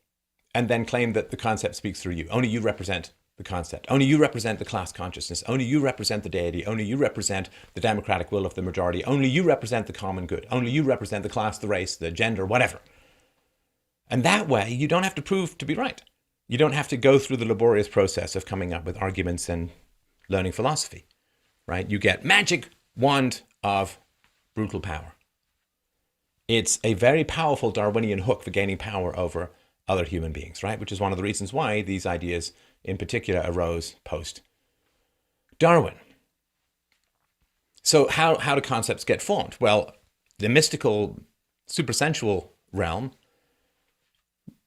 and then claim that the concept speaks through you. Only you represent the concept. Only you represent the class consciousness. Only you represent the deity. Only you represent the democratic will of the majority. Only you represent the common good. Only you represent the class, the race, the gender, whatever. And that way, you don't have to prove to be right. You don't have to go through the laborious process of coming up with arguments and learning philosophy, right? You get magic wand of brutal power. It's a very powerful Darwinian hook for gaining power over other human beings, right? Which is one of the reasons why these ideas in particular arose post-Darwin. So how do concepts get formed? Well, the mystical, supersensual realm,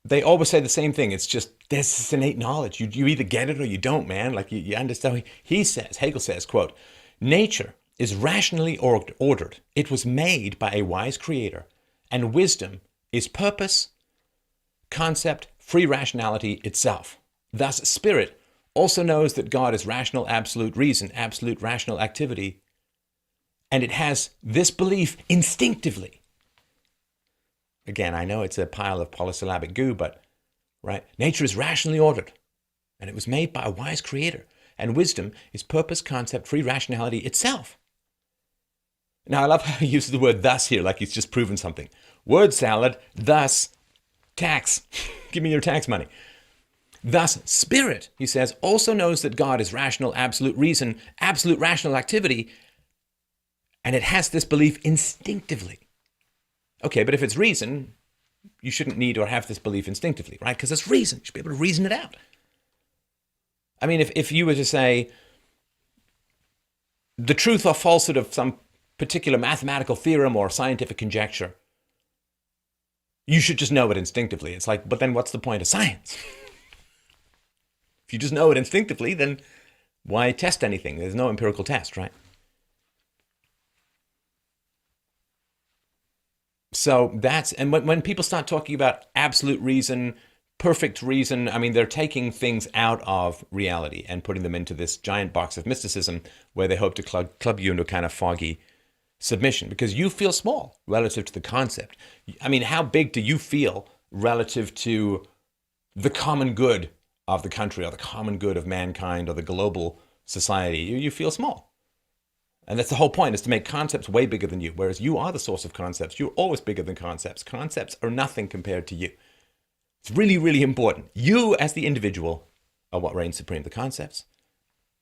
they always say the same thing. It's just, there's this innate knowledge. You either get it or you don't, man. Like you understand. Hegel says, quote, nature is rationally ordered. It was made by a wise creator, and wisdom is purpose, concept, free rationality itself. Thus, spirit also knows that God is rational, absolute reason, absolute rational activity, and it has this belief instinctively. Again, I know it's a pile of polysyllabic goo, but, right? Nature is rationally ordered, and it was made by a wise creator, and wisdom is purpose, concept, free rationality itself. Now, I love how he uses the word thus here, like he's just proven something. Word salad, thus, tax. Give me your tax money. Thus, spirit, he says, also knows that God is rational, absolute reason, absolute rational activity, and it has this belief instinctively. Okay, but if it's reason, you shouldn't need or have this belief instinctively, right? Because it's reason. You should be able to reason it out. I mean, if you were to say the truth or falsehood of some particular mathematical theorem or scientific conjecture, you should just know it instinctively. It's like, but then what's the point of science? If you just know it instinctively, then why test anything? There's no empirical test, right? So that's, and when people start talking about absolute reason, perfect reason, I mean, they're taking things out of reality and putting them into this giant box of mysticism where they hope to club you into a kind of foggy submission because you feel small relative to the concept. I mean, how big do you feel relative to the common good of the country or the common good of mankind or the global society? You feel small. And that's the whole point, is to make concepts way bigger than you, whereas you are the source of concepts. You're always bigger than concepts. Concepts are nothing compared to you. It's really, really important. You, as the individual, are what reigns supreme. The concepts,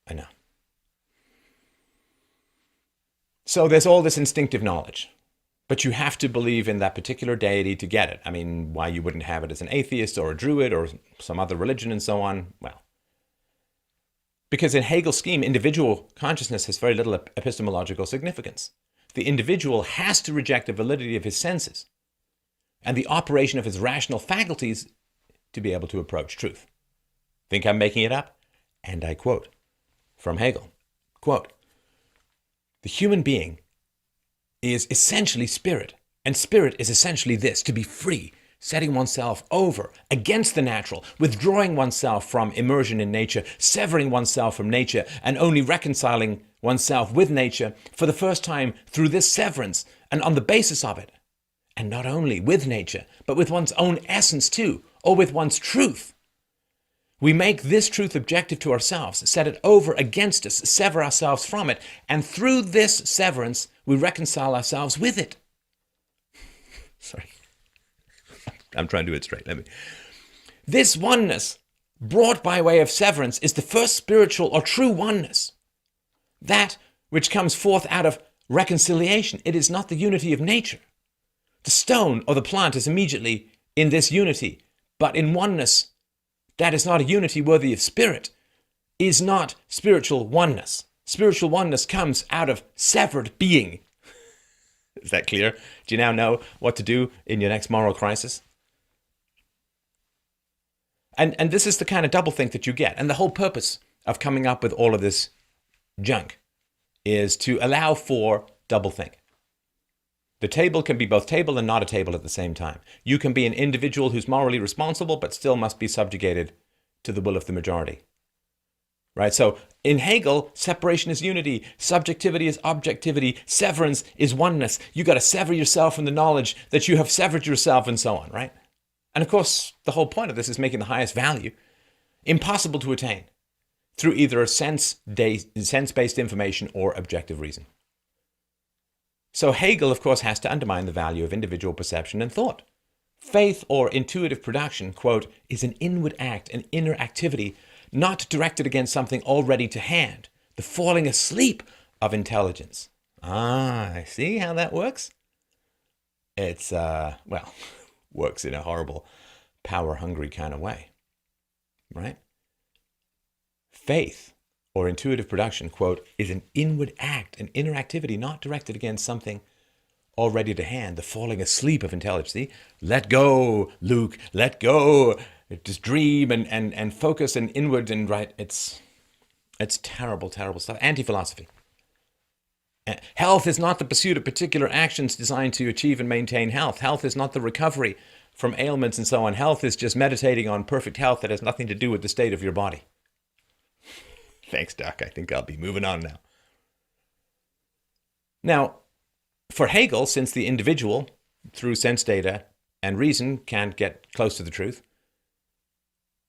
I know. So there's all this instinctive knowledge, but you have to believe in that particular deity to get it. I mean, why you wouldn't have it as an atheist or a druid or some other religion and so on, well, because in Hegel's scheme, individual consciousness has very little epistemological significance. The individual has to reject the validity of his senses and the operation of his rational faculties to be able to approach truth. Think I'm making it up? And I quote from Hegel, quote, the human being is essentially spirit, and spirit is essentially this, to be free, setting oneself over against the natural, withdrawing oneself from immersion in nature, severing oneself from nature, and only reconciling oneself with nature for the first time through this severance and on the basis of it. And not only with nature, but with one's own essence too, or with one's truth. We make this truth objective to ourselves, set it over against us, sever ourselves from it, and through this severance, we reconcile ourselves with it. Sorry. I'm trying to do it straight. This oneness, brought by way of severance, is the first spiritual or true oneness. That which comes forth out of reconciliation. It is not the unity of nature. The stone or the plant is immediately in this unity, but in oneness, that is not a unity worthy of spirit, is not spiritual oneness. Spiritual oneness comes out of severed being. Is that clear? Do you now know what to do in your next moral crisis? And this is the kind of doublethink that you get. And the whole purpose of coming up with all of this junk is to allow for doublethink. The table can be both table and not a table at the same time. You can be an individual who's morally responsible, but still must be subjugated to the will of the majority. Right? So in Hegel, separation is unity, subjectivity is objectivity, severance is oneness. You got to sever yourself from the knowledge that you have severed yourself and so on, right? And of course, the whole point of this is making the highest value impossible to attain through either sense-based information or objective reason. So Hegel, of course, has to undermine the value of individual perception and thought. Faith or intuitive production, quote, is an inward act, an inner activity, not directed against something already to hand, the falling asleep of intelligence. Ah, see how that works? it's, well, works in a horrible, power-hungry kind of way, right? Faith or intuitive production, quote, is an inward act, an inner activity not directed against something already to hand, the falling asleep of intelligence. See? Let go, Luke, let go. Just dream and focus and inward and right. It's terrible, terrible stuff. Anti-philosophy. Health is not the pursuit of particular actions designed to achieve and maintain health. Health is not the recovery from ailments and so on. Health is just meditating on perfect health that has nothing to do with the state of your body. Thanks, Doc. I think I'll be moving on now. Now, for Hegel, since the individual, through sense data and reason, can't get close to the truth,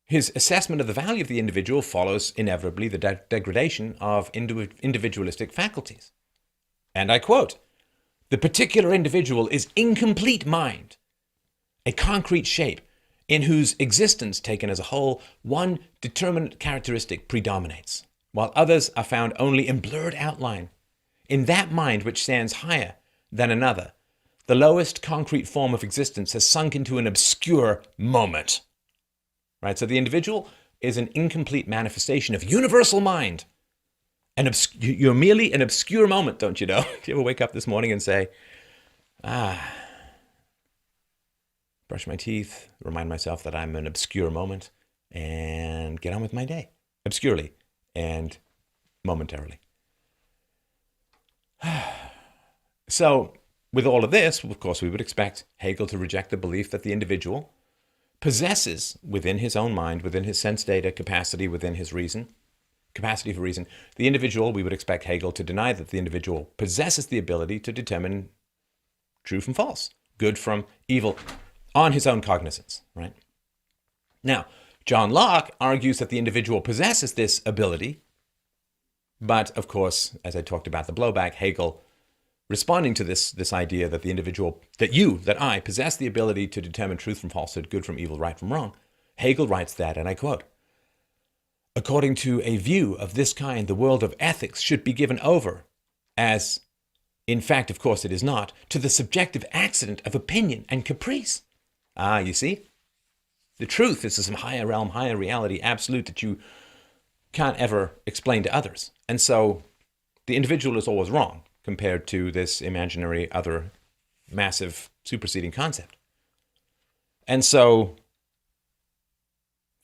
his assessment of the value of the individual follows inevitably the degradation of individualistic faculties. And I quote, "The particular individual is incomplete mind, a concrete shape in whose existence, taken as a whole, one determinate characteristic predominates, while others are found only in blurred outline. In that mind which stands higher than another, the lowest concrete form of existence has sunk into an obscure moment." Right? So the individual is an incomplete manifestation of universal mind. You're merely an obscure moment, don't you know? Do you ever wake up this morning and say, brush my teeth, remind myself that I'm an obscure moment, and get on with my day, obscurely and momentarily. So, with all of this, of course, we would expect Hegel to reject the belief that the individual possesses within his own mind, within his sense data capacity, within his capacity for reason, the individual, we would expect Hegel to deny that the individual possesses the ability to determine true from false, good from evil, on his own cognizance, right? Now, John Locke argues that the individual possesses this ability, but of course, as I talked about the blowback, Hegel, responding to this idea that the individual, that I possess the ability to determine truth from falsehood, good from evil, right from wrong, Hegel writes that, and I quote, "According to a view of this kind, the world of ethics should be given over, as, in fact, of course it is not, to the subjective accident of opinion and caprice." You see? The truth is some higher realm, higher reality, absolute that you can't ever explain to others. And so the individual is always wrong compared to this imaginary other massive superseding concept. And so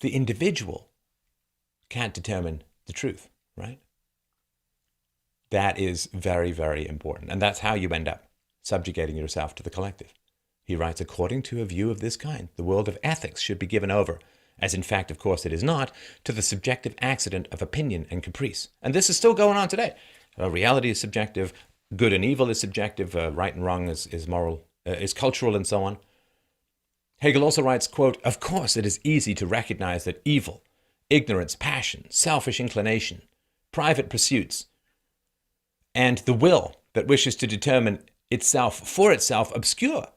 the individual can't determine the truth, right? That is very, very important. And that's how you end up subjugating yourself to the collective. He writes, "According to a view of this kind, the world of ethics should be given over, as in fact, of course, it is not, to the subjective accident of opinion and caprice." And this is still going on today. Reality is subjective, good and evil is subjective, right and wrong is moral, is cultural, and so on. Hegel also writes, quote, "Of course, it is easy to recognize that evil, ignorance, passion, selfish inclination, private pursuits, and the will that wishes to determine itself for itself obscure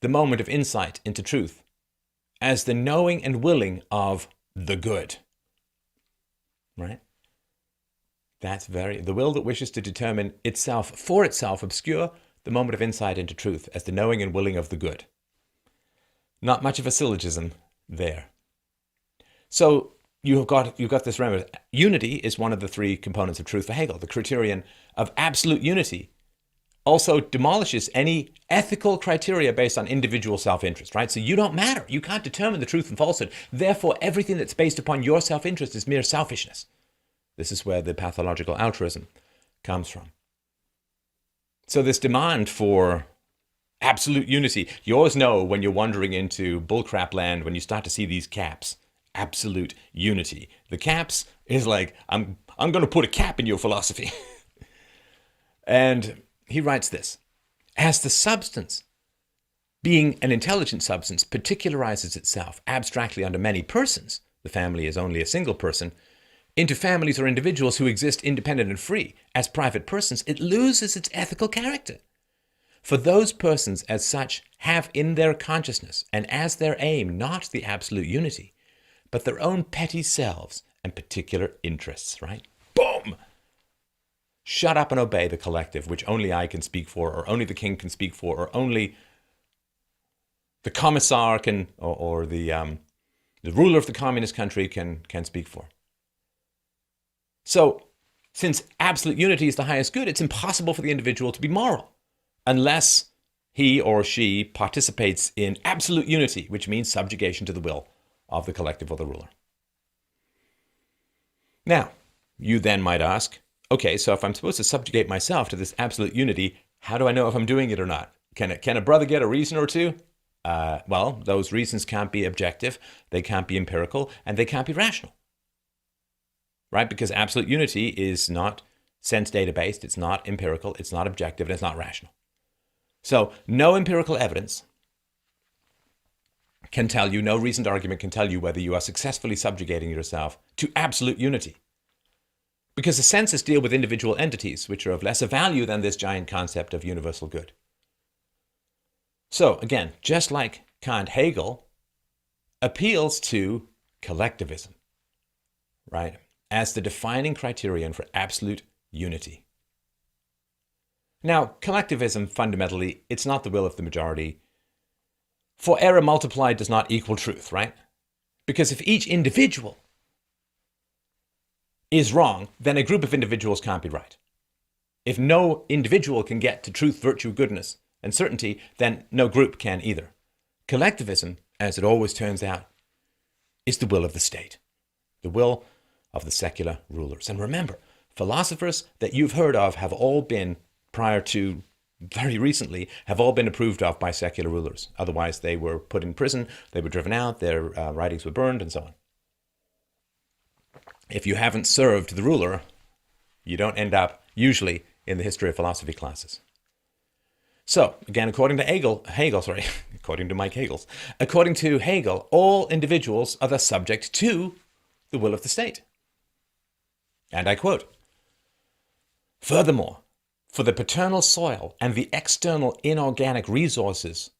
the moment of insight into truth as the knowing and willing of the good." Right? The will that wishes to determine itself for itself obscure the moment of insight into truth as the knowing and willing of the good. Not much of a syllogism there. So you've got this remedy. Unity is one of the three components of truth for Hegel. The criterion of absolute unity also demolishes any ethical criteria based on individual self-interest, right? So you don't matter. You can't determine the truth and falsehood. Therefore, everything that's based upon your self-interest is mere selfishness. This is where the pathological altruism comes from. So this demand for absolute unity, you always know when you're wandering into bullcrap land, when you start to see these caps, absolute unity. The caps is like, I'm going to put a cap in your philosophy. And he writes this, "As the substance, being an intelligent substance, particularizes itself abstractly under many persons, the family is only a single person, into families or individuals who exist independent and free, as private persons, it loses its ethical character. For those persons as such have in their consciousness and as their aim not the absolute unity, but their own petty selves and particular interests," right? Boom! Shut up and obey the collective, which only I can speak for, or only the king can speak for, or only the commissar can, or the ruler of the communist country can speak for. So, since absolute unity is the highest good, it's impossible for the individual to be moral unless he or she participates in absolute unity, which means subjugation to the will of the collective or the ruler. Now, you then might ask, okay, so if I'm supposed to subjugate myself to this absolute unity, how do I know if I'm doing it or not? Can a brother get a reason or two? Well, those reasons can't be objective, they can't be empirical, and they can't be rational. Right? Because absolute unity is not sense data based, it's not empirical, it's not objective, and it's not rational. So no empirical evidence can tell you, no reasoned argument can tell you whether you are successfully subjugating yourself to absolute unity. Because the senses deal with individual entities, which are of lesser value than this giant concept of universal good. So again, just like Kant, Hegel appeals to collectivism, right, as the defining criterion for absolute unity. Now, collectivism, fundamentally, it's not the will of the majority. For error multiplied does not equal truth, right? Because if each individual is wrong, then a group of individuals can't be right. If no individual can get to truth, virtue, goodness, and certainty, then no group can either. Collectivism, as it always turns out, is the will of the state, the will of the secular rulers. And remember, philosophers that you've heard of have all been, prior to very recently, have all been approved of by secular rulers. Otherwise, they were put in prison, they were driven out, their writings were burned, and so on. If you haven't served the ruler, you don't end up, usually, in the history of philosophy classes. So, again, according to according to Mike Hegel, according to Hegel, all individuals are thus subject to the will of the state. And I quote, "Furthermore, for the paternal soil and the external inorganic resources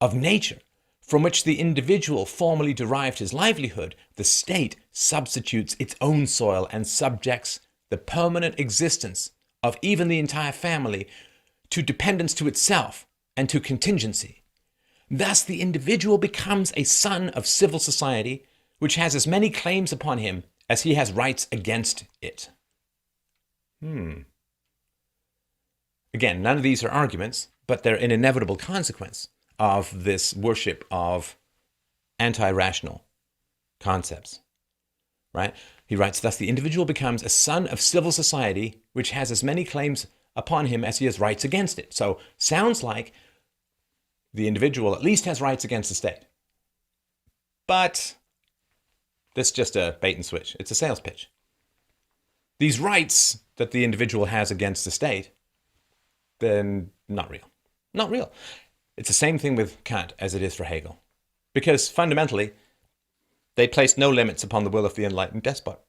of nature from which the individual formerly derived his livelihood, the state substitutes its own soil and subjects the permanent existence of even the entire family to dependence to itself and to contingency. Thus the individual becomes a son of civil society, which has as many claims upon him as he has rights against it." Again, none of these are arguments, but they're an inevitable consequence of this worship of anti-rational concepts, right? He writes, "Thus the individual becomes a son of civil society, which has as many claims upon him as he has rights against it." So sounds like the individual at least has rights against the state. But this is just a bait and switch. It's a sales pitch. These rights that the individual has against the state, then not real. Not real. It's the same thing with Kant as it is for Hegel. Because fundamentally, they placed no limits upon the will of the enlightened despot.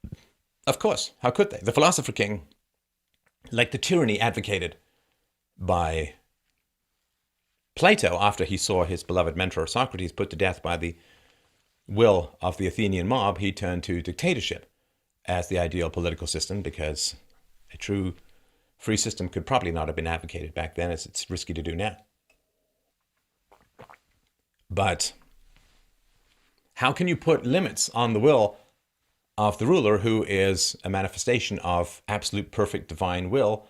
Of course, how could they? The philosopher king, like the tyranny advocated by Plato after he saw his beloved mentor Socrates put to death by the will of the Athenian mob, he turned to dictatorship as the ideal political system, because a true free system could probably not have been advocated back then, as it's risky to do now. But how can you put limits on the will of the ruler, who is a manifestation of absolute perfect divine will?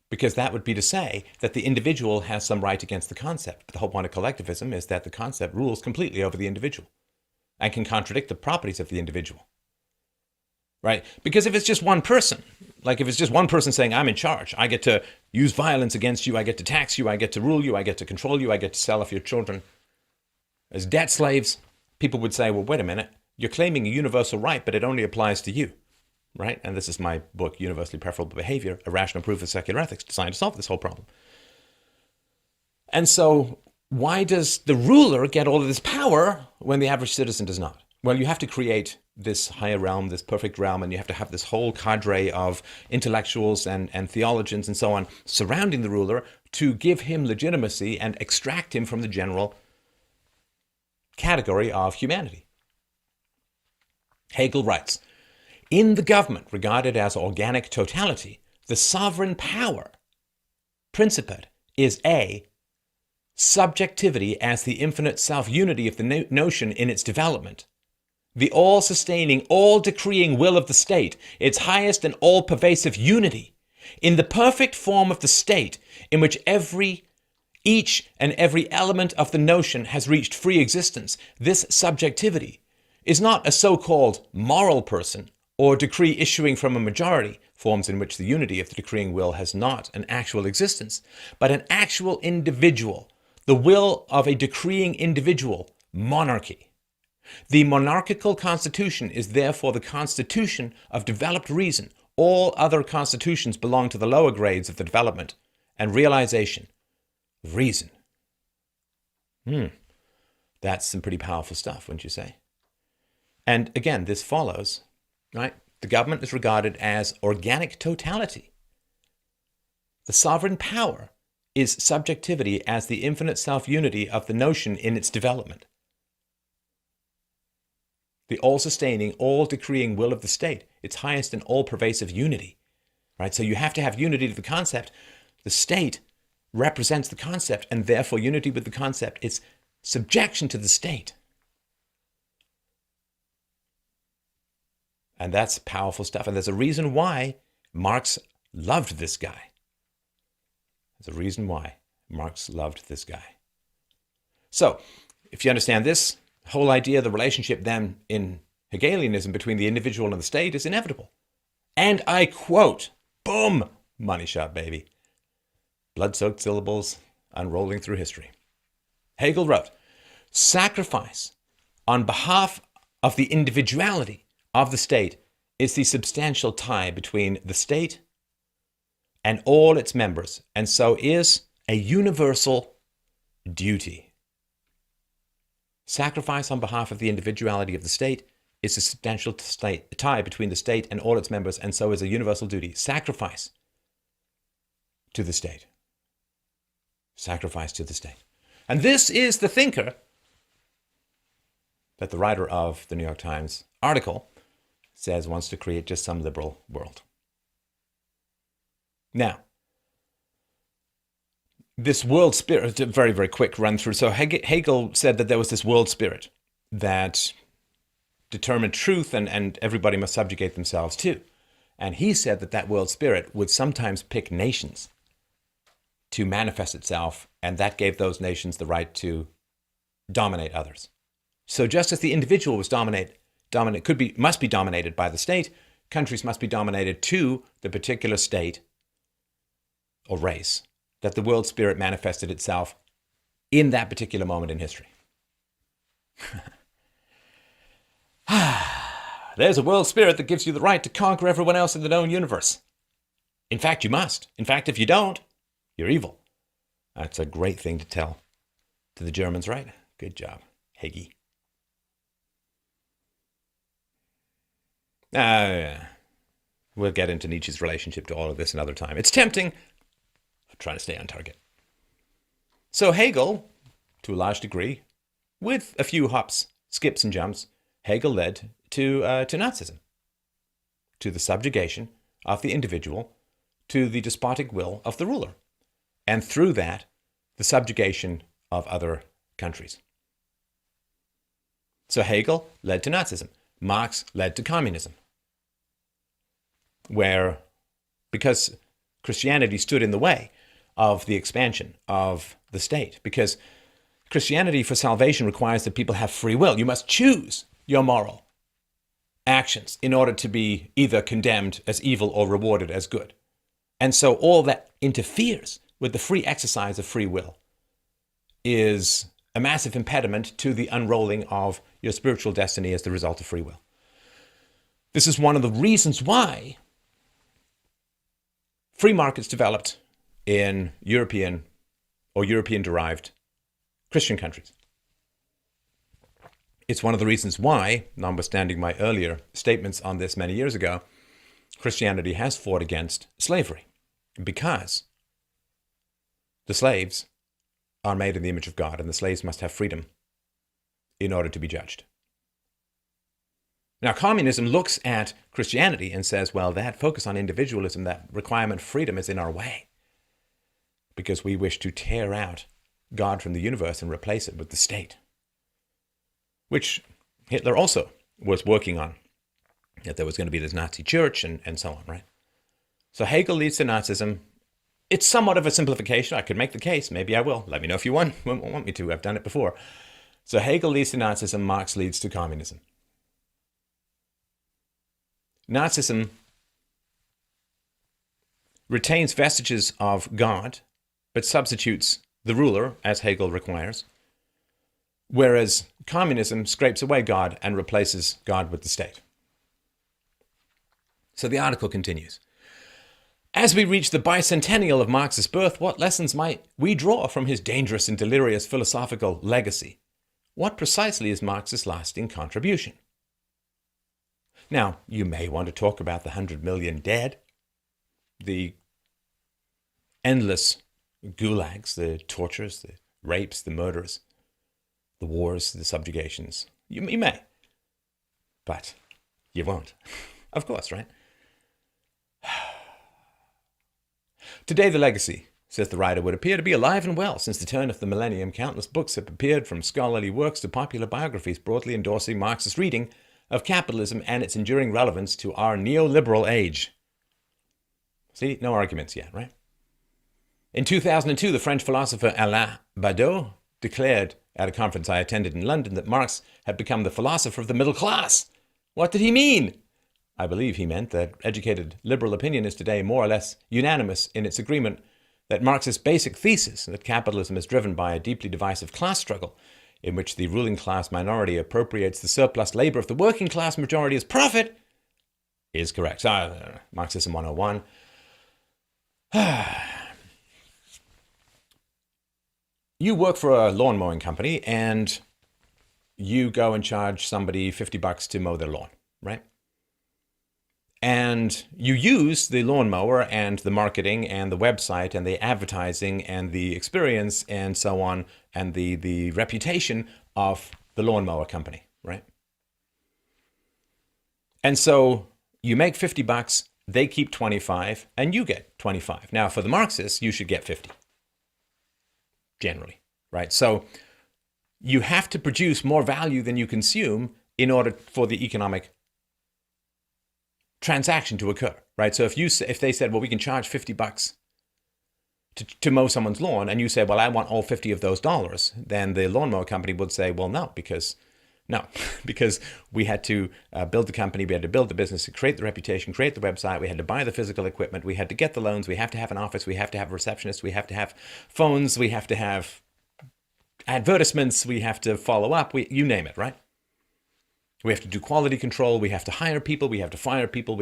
Because that would be to say that the individual has some right against the concept. But the whole point of collectivism is that the concept rules completely over the individual and can contradict the properties of the individual. Right? Because if it's just one person, like if it's just one person saying, "I'm in charge, I get to use violence against you, I get to tax you, I get to rule you, I get to control you, I get to sell off your children as debt slaves," people would say, "Well, wait a minute, you're claiming a universal right, but it only applies to you." Right? And this is my book, Universally Preferable Behavior, A Rational Proof of Secular Ethics, designed to solve this whole problem. And so why does the ruler get all of this power when the average citizen does not? Well, you have to create this higher realm, this perfect realm, and you have to have this whole cadre of intellectuals and theologians and so on surrounding the ruler to give him legitimacy and extract him from the general category of humanity. Hegel writes, "In the government regarded as organic totality, the sovereign power, principate, is A, subjectivity as the infinite self-unity of the notion in its development, the all-sustaining, all-decreeing will of the state, its highest and all-pervasive unity, in the perfect form of the state in which each and every element of the notion has reached free existence, this subjectivity is not a so-called moral person or decree issuing from a majority, forms in which the unity of the decreeing will has not an actual existence, but an actual individual, the will of a decreeing individual, monarchy. The monarchical constitution is therefore the constitution of developed reason. All other constitutions belong to the lower grades of the development and realization of reason. That's some pretty powerful stuff, wouldn't you say? And again, this follows, right? The government is regarded as organic totality. The sovereign power is subjectivity as the infinite self-unity of the notion in its development. The all-sustaining, all-decreeing will of the state, its highest and all-pervasive unity, right? So you have to have unity to the concept. The state represents the concept, and therefore unity with the concept. It's subjection to the state. And that's powerful stuff. And there's a reason why Marx loved this guy. There's a reason why Marx loved this guy. So, if you understand this whole idea, the relationship then in Hegelianism between the individual and the state is inevitable. And I quote, boom, money shot, baby. Blood-soaked syllables unrolling through history. Hegel wrote, sacrifice on behalf of the individuality of the state is the substantial tie between the state and all its members, and so is a universal duty. Sacrifice on behalf of the individuality of the state is a substantial tie between the state and all its members, and so is a universal duty. Sacrifice to the state. Sacrifice to the state. And this is the thinker that the writer of the New York Times article says wants to create just some liberal world. Now, this world spirit, a very, very quick run through. So Hegel said that there was this world spirit that determined truth and everybody must subjugate themselves to. And he said that that world spirit would sometimes pick nations to manifest itself, and that gave those nations the right to dominate others. So just as the individual was must be dominated by the state, countries must be dominated to the particular state or race that the world spirit manifested itself in that particular moment in history. There's a world spirit that gives you the right to conquer everyone else in the known universe. In fact, you must. In fact, if you don't, you're evil. That's a great thing to tell to the Germans, right? Good job, Hegel. We'll get into Nietzsche's relationship to all of this another time. It's tempting. I'm trying to stay on target. So Hegel, to a large degree, with a few hops, skips, and jumps, Hegel led to Nazism, to the subjugation of the individual to the despotic will of the ruler, and through that, the subjugation of other countries. So Hegel led to Nazism. Marx led to communism, where, because Christianity stood in the way of the expansion of the state, because Christianity for salvation requires that people have free will. You must choose your moral actions in order to be either condemned as evil or rewarded as good. And so all that interferes with the free exercise of free will is a massive impediment to the unrolling of your spiritual destiny as the result of free will. This is one of the reasons why free markets developed in European or European-derived Christian countries. It's one of the reasons why, notwithstanding my earlier statements on this many years ago, Christianity has fought against slavery, because the slaves are made in the image of God, and the slaves must have freedom in order to be judged. Now, communism looks at Christianity and says, well, that focus on individualism, that requirement of freedom is in our way, because we wish to tear out God from the universe and replace it with the state, which Hitler also was working on, that there was going to be this Nazi church and so on, right? So Hegel leads to Nazism. It's somewhat of a simplification. I could make the case. Maybe I will. Let me know if you want me to. I've done it before. So Hegel leads to Nazism. Marx leads to communism. Nazism retains vestiges of God, but substitutes the ruler, as Hegel requires, whereas communism scrapes away God and replaces God with the state. So the article continues. As we reach the bicentennial of Marx's birth, what lessons might we draw from his dangerous and delirious philosophical legacy? What precisely is Marx's lasting contribution? Now, you may want to talk about the 100 million dead, the endless gulags, the tortures, the rapes, the murders, the wars, the subjugations. You may, but you won't. Of course, right? Today, the legacy, says the writer, would appear to be alive and well. Since the turn of the millennium, countless books have appeared, from scholarly works to popular biographies, broadly endorsing Marx's reading of capitalism and its enduring relevance to our neoliberal age. See, no arguments yet, right? In 2002, the French philosopher Alain Badiou declared at a conference I attended in London that Marx had become the philosopher of the middle class. What did he mean? I believe he meant that educated liberal opinion is today more or less unanimous in its agreement that Marx's basic thesis, that capitalism is driven by a deeply divisive class struggle, in which the ruling class minority appropriates the surplus labor of the working class majority as profit, is correct. Marxism 101. You work for a lawn mowing company and you go and charge somebody $50 to mow their lawn, right? And you use the lawnmower and the marketing and the website and the advertising and the experience and so on and the reputation of the lawnmower company, right? And so you make $50, they keep 25, and you get 25. Now, for the Marxists, you should get 50, generally, right? So you have to produce more value than you consume in order for the economic transaction to occur, right? So if they said, well, we can charge $50 to mow someone's lawn, and you say, well, I want all 50 of those dollars, then the lawnmower company would say, well, no, because we had to build the company, we had to build the business, create the reputation, create the website, we had to buy the physical equipment, we had to get the loans, we have to have an office, we have to have a receptionist, we have to have phones, we have to have advertisements, we have to follow up, you name it, right? We have to do quality control. We have to hire people. We have to fire people.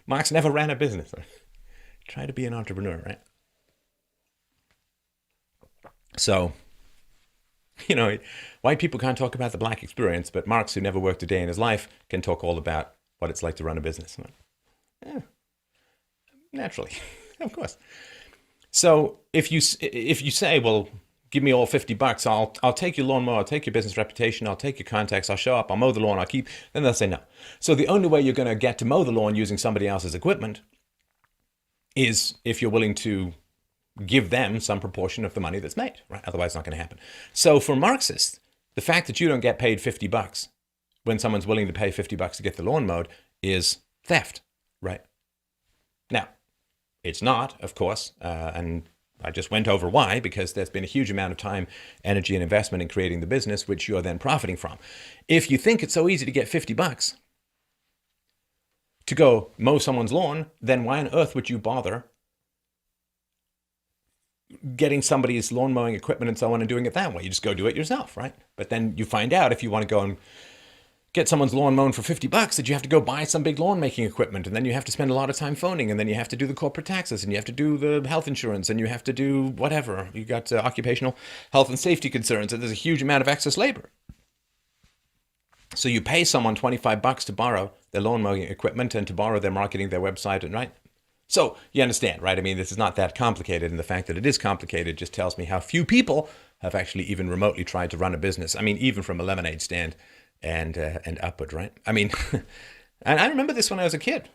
Marx never ran a business. Try to be an entrepreneur, right? So, white people can't talk about the black experience, but Marx, who never worked a day in his life, can talk all about what it's like to run a business. Yeah, naturally, of course. So if you say, well, give me all $50, I'll take your lawnmower, I'll take your business reputation, I'll take your contacts, I'll show up, I'll mow the lawn, then they'll say no. So the only way you're going to get to mow the lawn using somebody else's equipment is if you're willing to give them some proportion of the money that's made, right? Otherwise it's not going to happen. So for Marxists, the fact that you don't get paid $50 when someone's willing to pay $50 to get the lawn mowed is theft, right? Now, it's not, of course, and I just went over why, because there's been a huge amount of time, energy, and investment in creating the business, which you're then profiting from. If you think it's so easy to get $50 to go mow someone's lawn, then why on earth would you bother getting somebody's lawn mowing equipment and so on and doing it that way? You just go do it yourself, right? But then you find out, if you want to go and get someone's lawn mown for $50, that you have to go buy some big lawn making equipment, and then you have to spend a lot of time phoning, and then you have to do the corporate taxes, and you have to do the health insurance, and you have to do whatever. You got occupational health and safety concerns, and there's a huge amount of excess labor. So you pay someone $25 to borrow their lawn mowing equipment and to borrow their marketing, their website, and right? So you understand, right? I mean, this is not that complicated, and the fact that it is complicated just tells me how few people have actually even remotely tried to run a business. I mean, even from a lemonade stand and upward, right? I mean, and I remember this when I was a kid.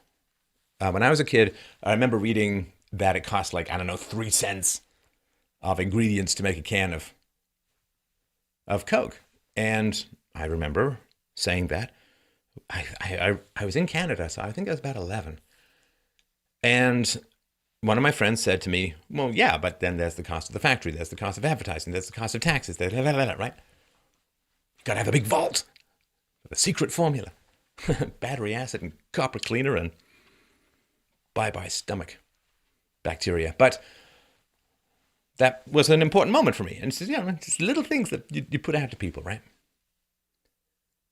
When I was a kid, I remember reading that it cost 3 cents of ingredients to make a can of Coke. And I remember saying that. I was in Canada, so I think I was about 11. And one of my friends said to me, well, yeah, but then there's the cost of the factory, there's the cost of advertising, there's the cost of taxes, right? You've got to have a big vault with a secret formula. Battery acid and copper cleaner and bye-bye stomach bacteria. But that was an important moment for me. And it's just little things that you put out to people, right?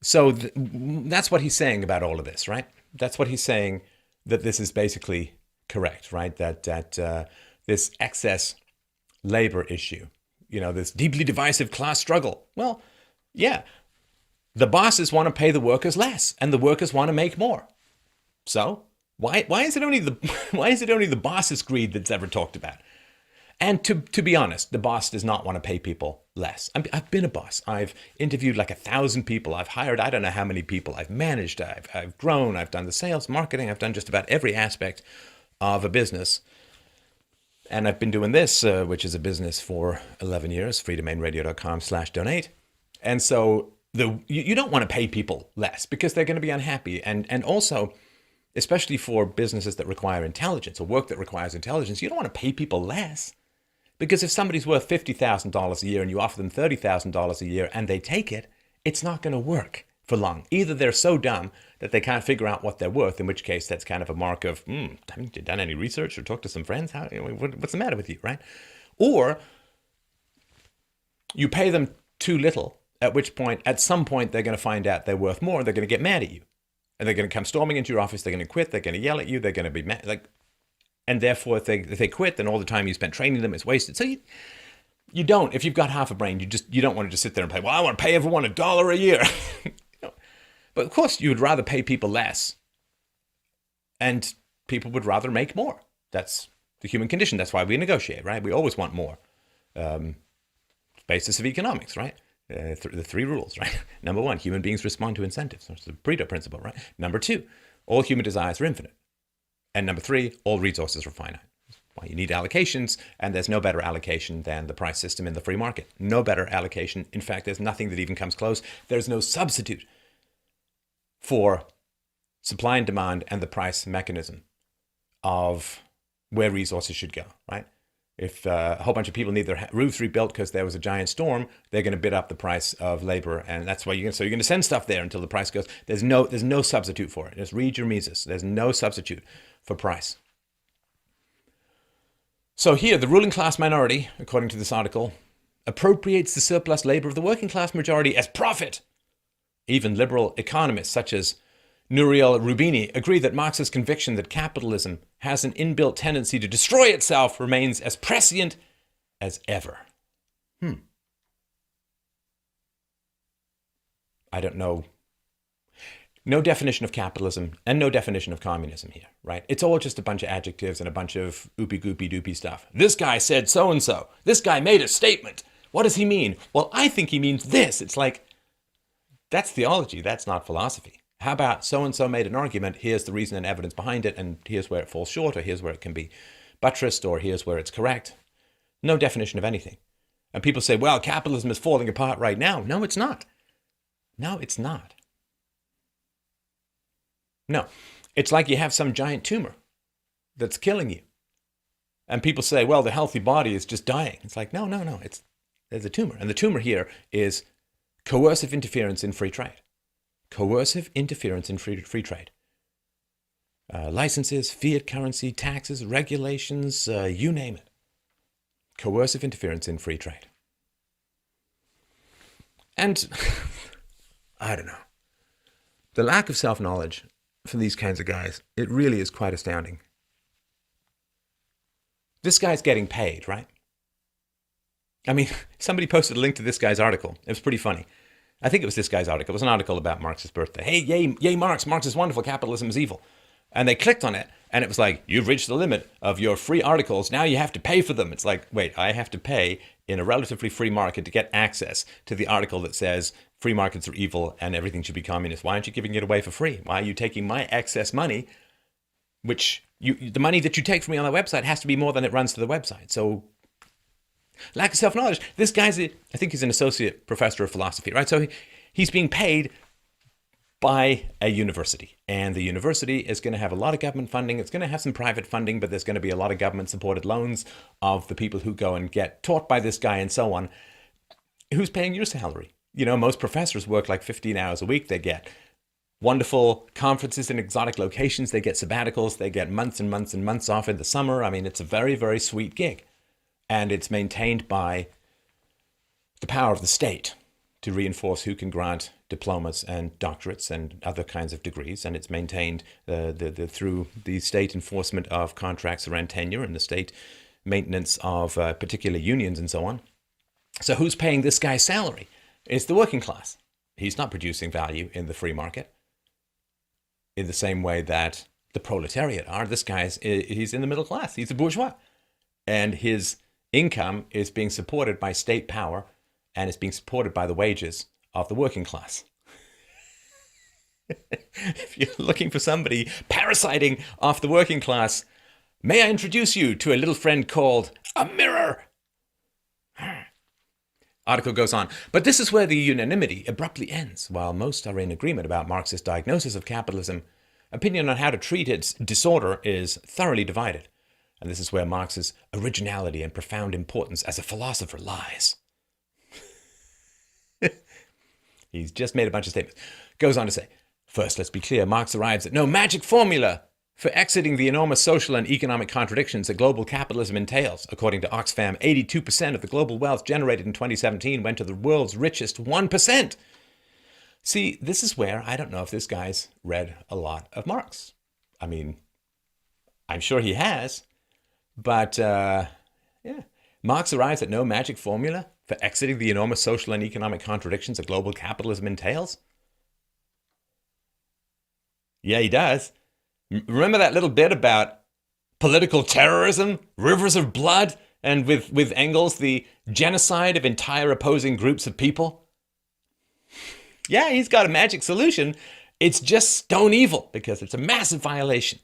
So that's what he's saying about all of this, right? That's what he's saying, that this is basically correct, right? That this excess labor issue, this deeply divisive class struggle. Well, yeah, the bosses want to pay the workers less, and the workers want to make more. So why is it only the boss's greed that's ever talked about? And to be honest, the boss does not want to pay people less. I've been a boss. I've interviewed like 1,000 people. I've hired I don't know how many people. I've managed. I've grown. I've done the sales, marketing. I've done just about every aspect of a business. And I've been doing this, which is a business, for 11 years, freedomainradio.com/donate. And so you don't want to pay people less because they're going to be unhappy. And also, especially for businesses that require intelligence or work that requires intelligence, you don't want to pay people less. Because if somebody's worth $50,000 a year and you offer them $30,000 a year and they take it, it's not going to work for long. Either they're so dumb that they can't figure out what they're worth, in which case that's kind of a mark of, haven't you done any research or talked to some friends? What's the matter with you, right? Or you pay them too little, at some point, they're going to find out they're worth more and they're going to get mad at you. And they're going to come storming into your office, they're going to quit, they're going to yell at you, they're going to be mad, and therefore, if they quit, then all the time you spent training them is wasted. So you don't, if you've got half a brain, you don't want to just sit there and play, well, I want to pay everyone $1 a year. But of course, you would rather pay people less. And people would rather make more. That's the human condition. That's why we negotiate, right? We always want more. Basis of economics, right? The three rules, right? Number one, human beings respond to incentives. That's the Pareto principle, right? Number two, all human desires are infinite. And number three, all resources are finite. Well, you need allocations, and there's no better allocation than the price system in the free market. No better allocation. In fact, there's nothing that even comes close. There's no substitute for supply and demand and the price mechanism of where resources should go, right? If a whole bunch of people need their roofs rebuilt because there was a giant storm, they're going to bid up the price of labor, and that's why you're going to send stuff there until the price goes. There's no substitute for it. Just read your Mises. There's no substitute for price. So here, the ruling class minority, according to this article, appropriates the surplus labor of the working class majority as profit. Even liberal economists such as Nouriel Roubini agree that Marx's conviction that capitalism has an inbuilt tendency to destroy itself remains as prescient as ever. I don't know. No definition of capitalism and no definition of communism here, right? It's all just a bunch of adjectives and a bunch of oopy-goopy-doopy stuff. This guy said so-and-so. This guy made a statement. What does he mean? Well, I think he means this. It's like, that's theology. That's not philosophy. How about so-and-so made an argument, here's the reason and evidence behind it, and here's where it falls short, or here's where it can be buttressed, or here's where it's correct. No definition of anything. And people say, well, capitalism is falling apart right now. No, it's not. No, it's not. No. It's like you have some giant tumor that's killing you. And people say, well, the healthy body is just dying. It's like, no. There's a tumor. And the tumor here is coercive interference in free trade. Coercive interference in free trade. Licenses, fiat currency, taxes, regulations, you name it. Coercive interference in free trade. And I don't know. The lack of self-knowledge for these kinds of guys, it really is quite astounding. This guy's getting paid, right? I mean, somebody posted a link to this guy's article. It was pretty funny. I think it was this guy's article. It was an article about Marx's birthday. Hey, yay Marx. Marx is wonderful. Capitalism is evil. And they clicked on it, and it was like, you've reached the limit of your free articles. Now you have to pay for them. It's like, wait, I have to pay in a relatively free market to get access to the article that says free markets are evil and everything should be communist. Why aren't you giving it away for free? Why are you taking my excess money, which the money that you take from me on the website has to be more than it runs to the website. So Lack of self-knowledge. This guy's, I think he's an associate professor of philosophy, right? So he's being paid by a university. And the university is going to have a lot of government funding. It's going to have some private funding, but there's going to be a lot of government-supported loans of the people who go and get taught by this guy and so on. Who's paying your salary? You know, most professors work like 15 hours a week. They get wonderful conferences in exotic locations. They get sabbaticals. They get months and months and months off in the summer. I mean, it's a very, very sweet gig. And it's maintained by the power of the state to reinforce who can grant diplomas and doctorates and other kinds of degrees. And it's maintained through the state enforcement of contracts around tenure and the state maintenance of particular unions and so on. So who's paying this guy's salary? It's the working class. He's not producing value in the free market in the same way that the proletariat are. This guy's, he's in the middle class. He's a bourgeois. And his income is being supported by state power and it's being supported by the wages of the working class. If you're looking for somebody parasiting off the working class, may I introduce you to a little friend called a mirror? Article goes on, but this is where the unanimity abruptly ends. While most are in agreement about Marx's diagnosis of capitalism, opinion on how to treat its disorder is thoroughly divided. And this is where Marx's originality and profound importance as a philosopher lies. He's just made a bunch of statements. Goes on to say, first, let's be clear, Marx arrives at no magic formula for exiting the enormous social and economic contradictions that global capitalism entails. According to Oxfam, 82% of the global wealth generated in 2017 went to the world's richest 1%. See, this is where I don't know if this guy's read a lot of Marx. I mean, I'm sure he has, but yeah. Marx arrives at no magic formula for exiting the enormous social and economic contradictions that global capitalism entails. Yeah, he does. Remember that little bit about political terrorism, rivers of blood, and with Engels, the genocide of entire opposing groups of people? Yeah, he's got a magic solution. It's just stone evil because it's a massive violation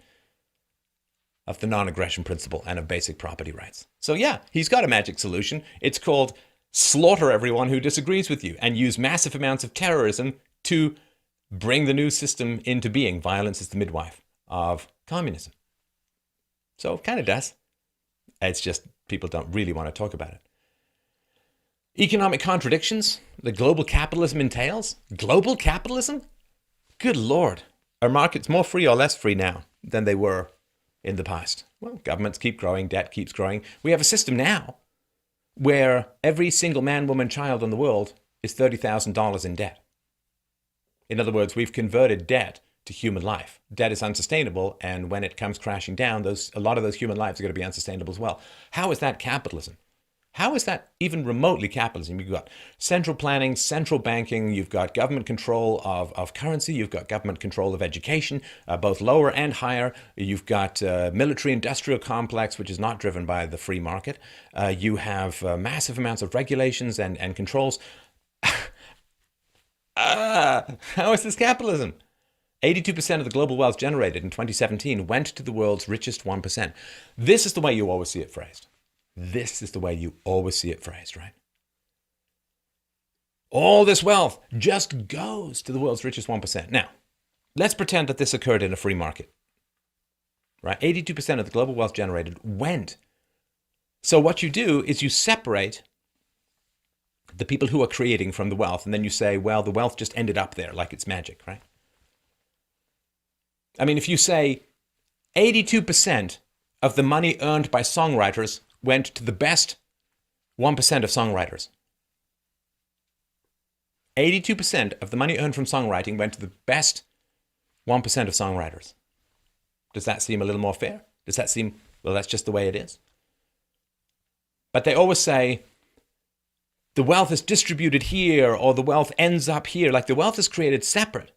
of the non-aggression principle and of basic property rights. So yeah, he's got a magic solution. It's called slaughter everyone who disagrees with you and use massive amounts of terrorism to bring the new system into being. Violence is the midwife of communism. So it kind of does. It's just people don't really want to talk about it. Economic contradictions that global capitalism entails. Global capitalism? Good Lord. Are markets more free or less free now than they were in the past? Well, governments keep growing, debt keeps growing. We have a system now where every single man, woman, child in the world is $30,000 in debt. In other words, we've converted debt to human life. Debt is unsustainable, and when it comes crashing down, a lot of those human lives are going to be unsustainable as well. How is that capitalism? How is that even remotely capitalism? You've got central planning, central banking, you've got government control of currency, you've got government control of education, both lower and higher. You've got military-industrial complex, which is not driven by the free market. You have massive amounts of regulations and controls. How is this capitalism? 82% of the global wealth generated in 2017 went to the world's richest 1%. This is the way you always see it phrased. This is the way you always see it phrased, right? All this wealth just goes to the world's richest 1%. Now, let's pretend that this occurred in a free market, right? 82% of the global wealth generated went. So what you do is you separate the people who are creating from the wealth, and then you say, well, the wealth just ended up there like it's magic, right? I mean, if you say 82% of the money earned by songwriters went to the best 1% of songwriters. 82% of the money earned from songwriting went to the best 1% of songwriters. Does that seem a little more fair? Does that seem, well, that's just the way it is? But they always say, the wealth is distributed here, or the wealth ends up here. Like the wealth is created separate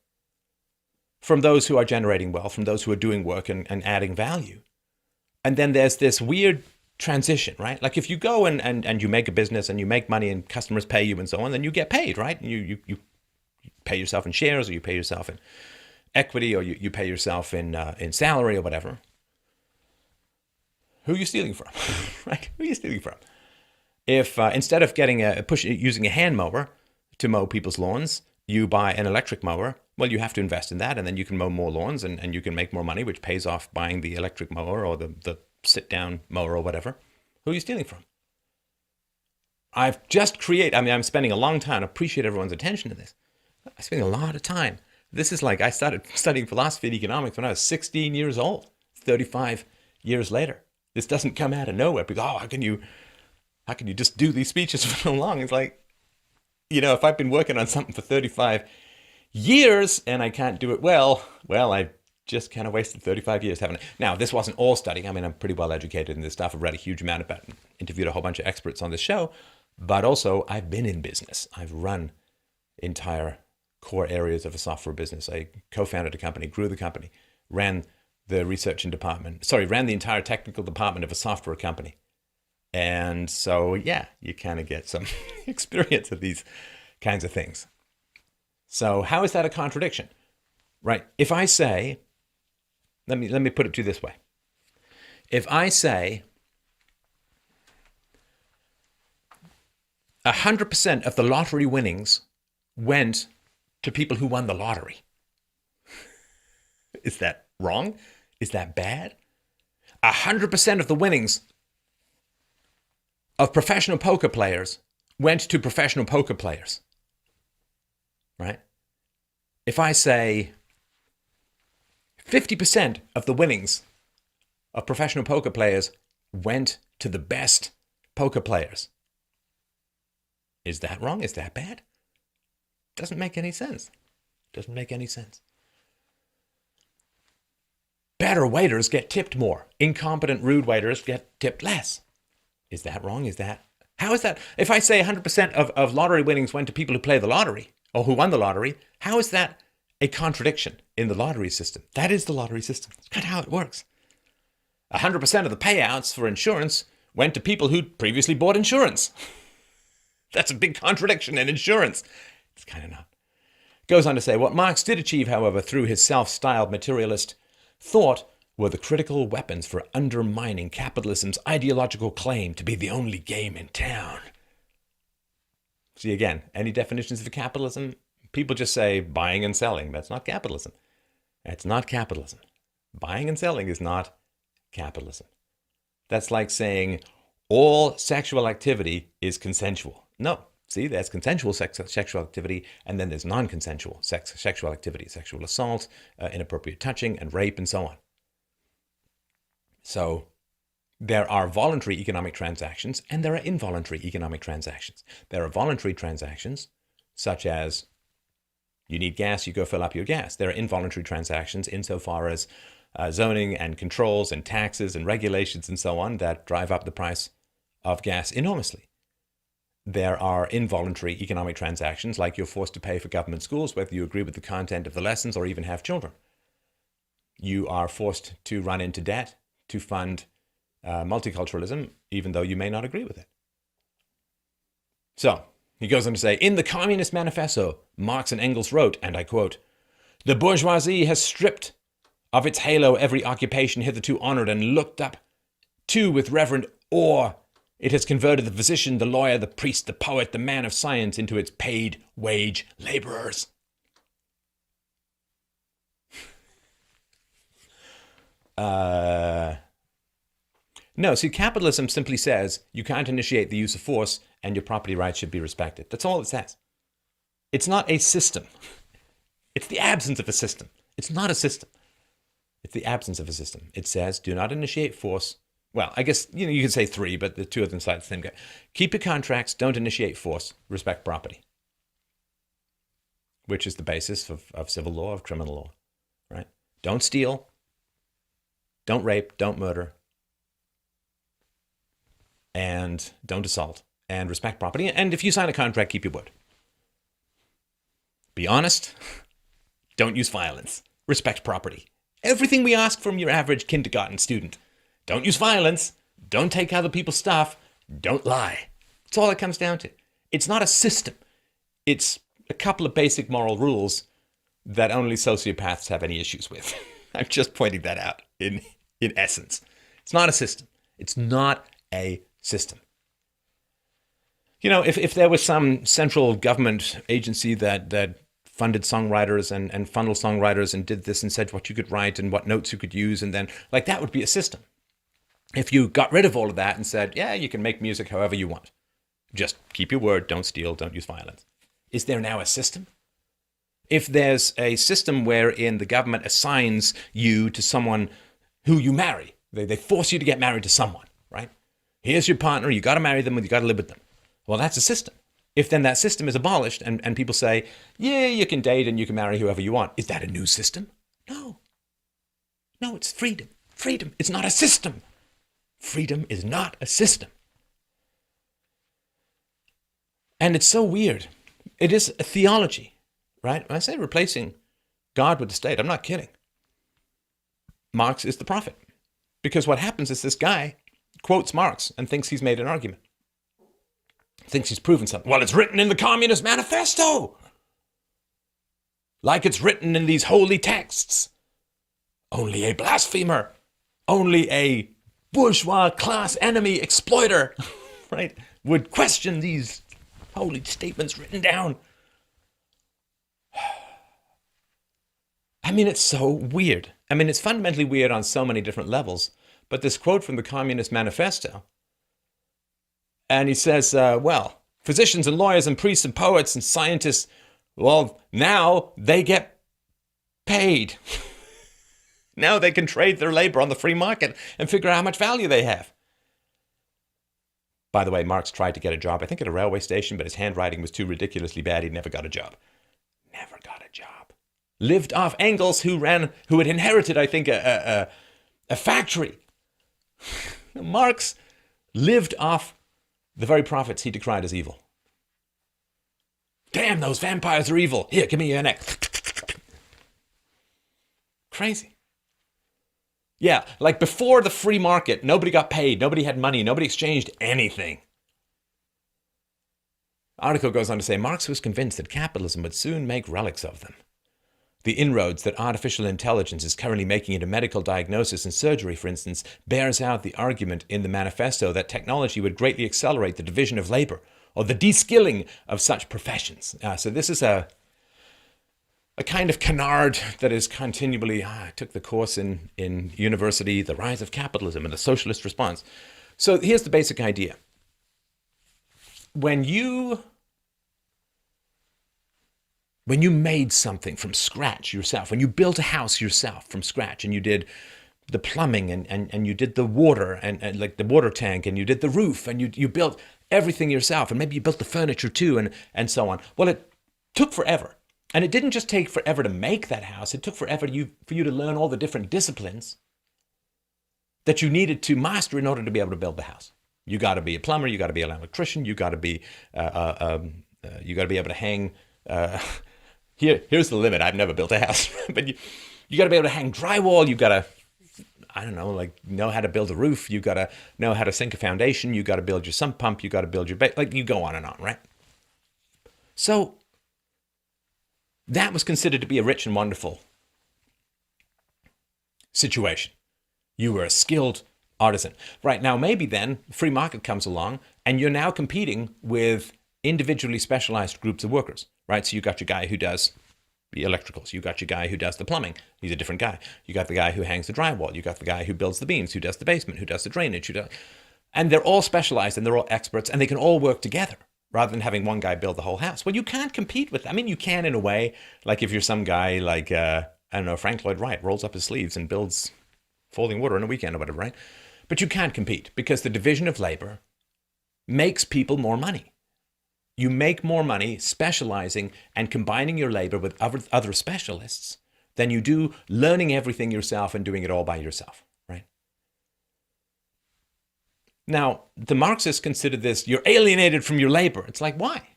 from those who are generating wealth, from those who are doing work and adding value. And then there's this weird transition, right? Like if you go and you make a business and you make money and customers pay you and so on, then you get paid, right? You pay yourself in shares, or you pay yourself in equity, or you pay yourself in salary or whatever. Who are you stealing from? Right? Who are you stealing from? If instead of using a hand mower to mow people's lawns, you buy an electric mower, well, you have to invest in that, and then you can mow more lawns, and you can make more money, which pays off buying the electric mower or the sit-down mower or whatever. Who are you stealing from? I'm spending a long time. I appreciate everyone's attention to this. I'm spending a lot of time. This is like I started studying philosophy and economics when I was 16 years old. 35 years later. This doesn't come out of nowhere. Because, how can you just do these speeches for so long? It's like, if I've been working on something for 35 years and I can't do it well, I just kind of wasted 35 years, haven't I? Now, this wasn't all studying. I'm pretty well educated in this stuff. I've read a huge amount about it, interviewed a whole bunch of experts on this show, but also I've been in business. I've run entire core areas of a software business. I co-founded a company, grew the company, ran the entire technical department of a software company. And so, you kind of get some experience of these kinds of things. So how is that a contradiction? Right? If I say, let me put it to you this way. If I say 100% of the lottery winnings went to people who won the lottery, is that wrong? Is that bad? 100% of the winnings of professional poker players went to professional poker players, right? If I say 50% of the winnings of professional poker players went to the best poker players, is that wrong? Is that bad? Doesn't make any sense. Doesn't make any sense. Better waiters get tipped more. Incompetent, rude waiters get tipped less. Is that wrong? How is that? If I say 100% of lottery winnings went to people who play the lottery or who won the lottery, how is that a contradiction in the lottery system? That is the lottery system. It's kind of how it works. 100% of the payouts for insurance went to people who'd previously bought insurance. That's a big contradiction in insurance. It's kind of not. Goes on to say, what Marx did achieve, however, through his self-styled materialist thought were the critical weapons for undermining capitalism's ideological claim to be the only game in town. See, again, any definitions of capitalism? People just say buying and selling. That's not capitalism. That's not capitalism. Buying and selling is not capitalism. That's like saying all sexual activity is consensual. No. See, there's consensual sexual activity, and then there's non-consensual sexual activity, sexual assault, inappropriate touching, and rape, and so on. So there are voluntary economic transactions, and there are involuntary economic transactions. There are voluntary transactions, such as you need gas, you go fill up your gas. There are involuntary transactions insofar as zoning and controls and taxes and regulations and so on that drive up the price of gas enormously. There are involuntary economic transactions, like you're forced to pay for government schools, whether you agree with the content of the lessons or even have children. You are forced to run into debt to fund multiculturalism, even though you may not agree with it. So, he goes on to say, in the Communist Manifesto, Marx and Engels wrote, and I quote, "The bourgeoisie has stripped of its halo every occupation hitherto honored and looked up to with reverent awe. It has converted the physician, the lawyer, the priest, the poet, the man of science into its paid wage laborers." No, see, capitalism simply says you can't initiate the use of force and your property rights should be respected. That's all it says. It's not a system. It's the absence of a system. It's not a system. It's the absence of a system. It says do not initiate force. Well, I guess, you can say three, but the two of them cite the same guy. Keep your contracts, don't initiate force, respect property, which is the basis of civil law, of criminal law, right? Don't steal, don't rape, don't murder, and don't assault, and respect property. And if you sign a contract, keep your word. Be honest, don't use violence, respect property. Everything we ask from your average kindergarten student. Don't use violence. Don't take other people's stuff. Don't lie. That's all it comes down to. It's not a system. It's a couple of basic moral rules that only sociopaths have any issues with. I'm just pointing that out in essence. It's not a system. It's not a system. if there was some central government agency that funded songwriters and funneled songwriters and did this and said what you could write and what notes you could use, and then like that would be a system. If you got rid of all of that and said, yeah, you can make music however you want, just keep your word, don't steal, don't use violence. Is there now a system? If there's a system wherein the government assigns you to someone who you marry, they force you to get married to someone, right? Here's your partner, you got to marry them and you got to live with them. Well, that's a system. If then that system is abolished and people say, yeah, you can date and you can marry whoever you want, is that a new system? No. No, it's freedom. Freedom is not a system. Freedom is not a system. And it's so weird. It is a theology, right? When I say replacing God with the state, I'm not kidding. Marx is the prophet. Because what happens is this guy quotes Marx and thinks he's made an argument. Thinks he's proven something. Well, it's written in the Communist Manifesto. Like it's written in these holy texts. Only a blasphemer. Only a bourgeois class enemy exploiter, right, would question these holy statements written down. I mean, it's so weird. I mean, it's fundamentally weird on so many different levels. But this quote from the Communist Manifesto, and he says, well, physicians and lawyers and priests and poets and scientists, well, now they get paid. Now they can trade their labor on the free market and figure out how much value they have. By the way, Marx tried to get a job, I think at a railway station, but his handwriting was too ridiculously bad. He never got a job. Never got a job. Lived off Engels, who had inherited, I think, a factory. Marx lived off the very prophets he decried as evil. Damn, those vampires are evil. Here, give me your neck. Crazy. Yeah, like before the free market, nobody got paid, nobody had money, nobody exchanged anything. The article goes on to say, Marx was convinced that capitalism would soon make relics of them. The inroads that artificial intelligence is currently making into medical diagnosis and surgery, for instance, bears out the argument in the manifesto that technology would greatly accelerate the division of labor or the de-skilling of such professions. So this is a kind of canard that is continually, I took the course in university, The Rise of Capitalism and the Socialist Response. So here's the basic idea. When you made something from scratch yourself, when you built a house yourself from scratch and you did the plumbing and you did the water and like the water tank and you did the roof and you built everything yourself and maybe you built the furniture too and so on. Well, it took forever. And it didn't just take forever to make that house. It took forever for you to learn all the different disciplines that you needed to master in order to be able to build the house. You got to be a plumber. You got to be an electrician. You got to be able to hang. Here's the limit. I've never built a house, but you got to be able to hang drywall. You got to, I don't know, like know how to build a roof. You got to know how to sink a foundation. You got to build your sump pump. You got to build your base. Like you go on and on, right? So that was considered to be a rich and wonderful situation. You were a skilled artisan. Right now, maybe then free market comes along and you're now competing with individually specialized groups of workers, right? So you got your guy who does the electricals. You got your guy who does the plumbing. He's a different guy. You got the guy who hangs the drywall. You got the guy who builds the beams, who does the basement, who does the drainage. And they're all specialized and they're all experts and they can all work together, rather than having one guy build the whole house. Well, you can't compete with, I mean, you can in a way, like if you're some guy like, I don't know, Frank Lloyd Wright rolls up his sleeves and builds folding water on a weekend or whatever, right? But you can't compete because the division of labor makes people more money. You make more money specializing and combining your labor with other specialists than you do learning everything yourself and doing it all by yourself, right? Now, the Marxists consider this, you're alienated from your labor. It's like, why?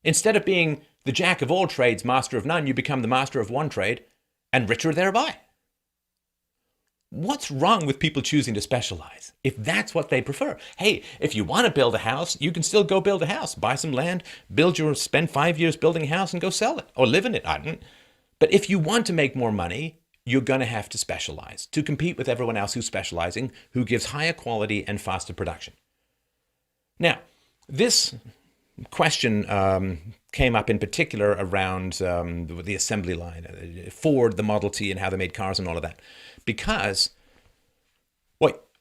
Instead of being the jack of all trades, master of none, you become the master of one trade and richer thereby. What's wrong with people choosing to specialize if that's what they prefer? Hey, if you want to build a house, you can still go build a house, buy some land, spend 5 years building a house and go sell it or live in it. But if you want to make more money, you're going to have to specialize to compete with everyone else who's specializing, who gives higher quality and faster production. Now, This question came up in particular around the assembly line, Ford, the Model T, and how they made cars and all of that. Because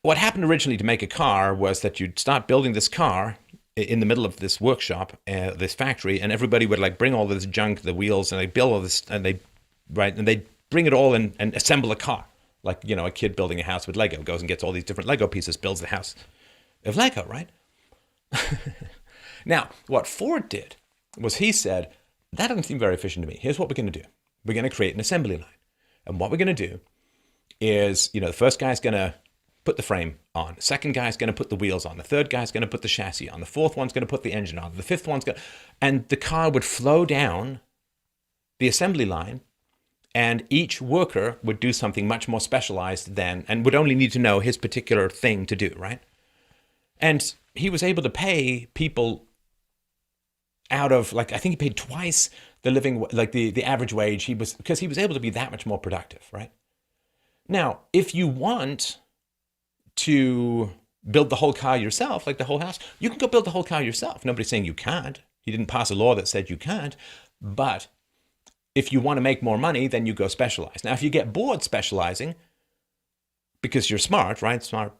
what happened originally to make a car was that you'd start building this car in the middle of this workshop, this factory, and everybody would like bring all this junk, the wheels, and they build all this, and they bring it all in and assemble a car. Like, you know, a kid building a house with Lego goes and gets all these different Lego pieces, builds the house of Lego, right? Now, what Ford did was he said, that doesn't seem very efficient to me. Here's what we're going to do. We're going to create an assembly line. And what we're going to do is, you know, the first guy's going to put the frame on. The second guy's going to put the wheels on. The third guy's going to put the chassis on. The fourth one's going to put the engine on. The fifth one's going to... And the car would flow down the assembly line, and each worker would do something much more specialized than, and would only need to know his particular thing to do, right? And he was able to pay people out of, like, I think he paid twice the living, like the average wage. Because he was able to be that much more productive, right? Now, if you want to build the whole car yourself, like the whole house, you can go build the whole car yourself. Nobody's saying you can't. He didn't pass a law that said you can't. But if you want to make more money, then you go specialize. Now, if you get bored specializing because you're smart, right? Smart.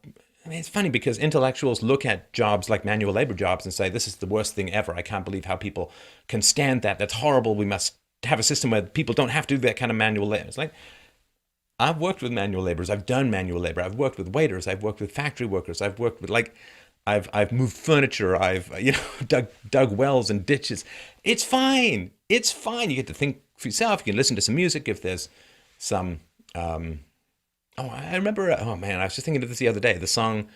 I mean, it's funny because intellectuals look at jobs like manual labor jobs and say, this is the worst thing ever. I can't believe how people can stand that. That's horrible. We must have a system where people don't have to do that kind of manual labor. It's like, I've worked with manual laborers. I've done manual labor. I've worked with waiters. I've worked with factory workers. I've worked with, like, I've moved furniture. I've, you know, dug wells and ditches. It's fine. It's fine. You get to think for yourself. You can listen to some music if there's some, I remember, oh man, I was just thinking of this the other day. The song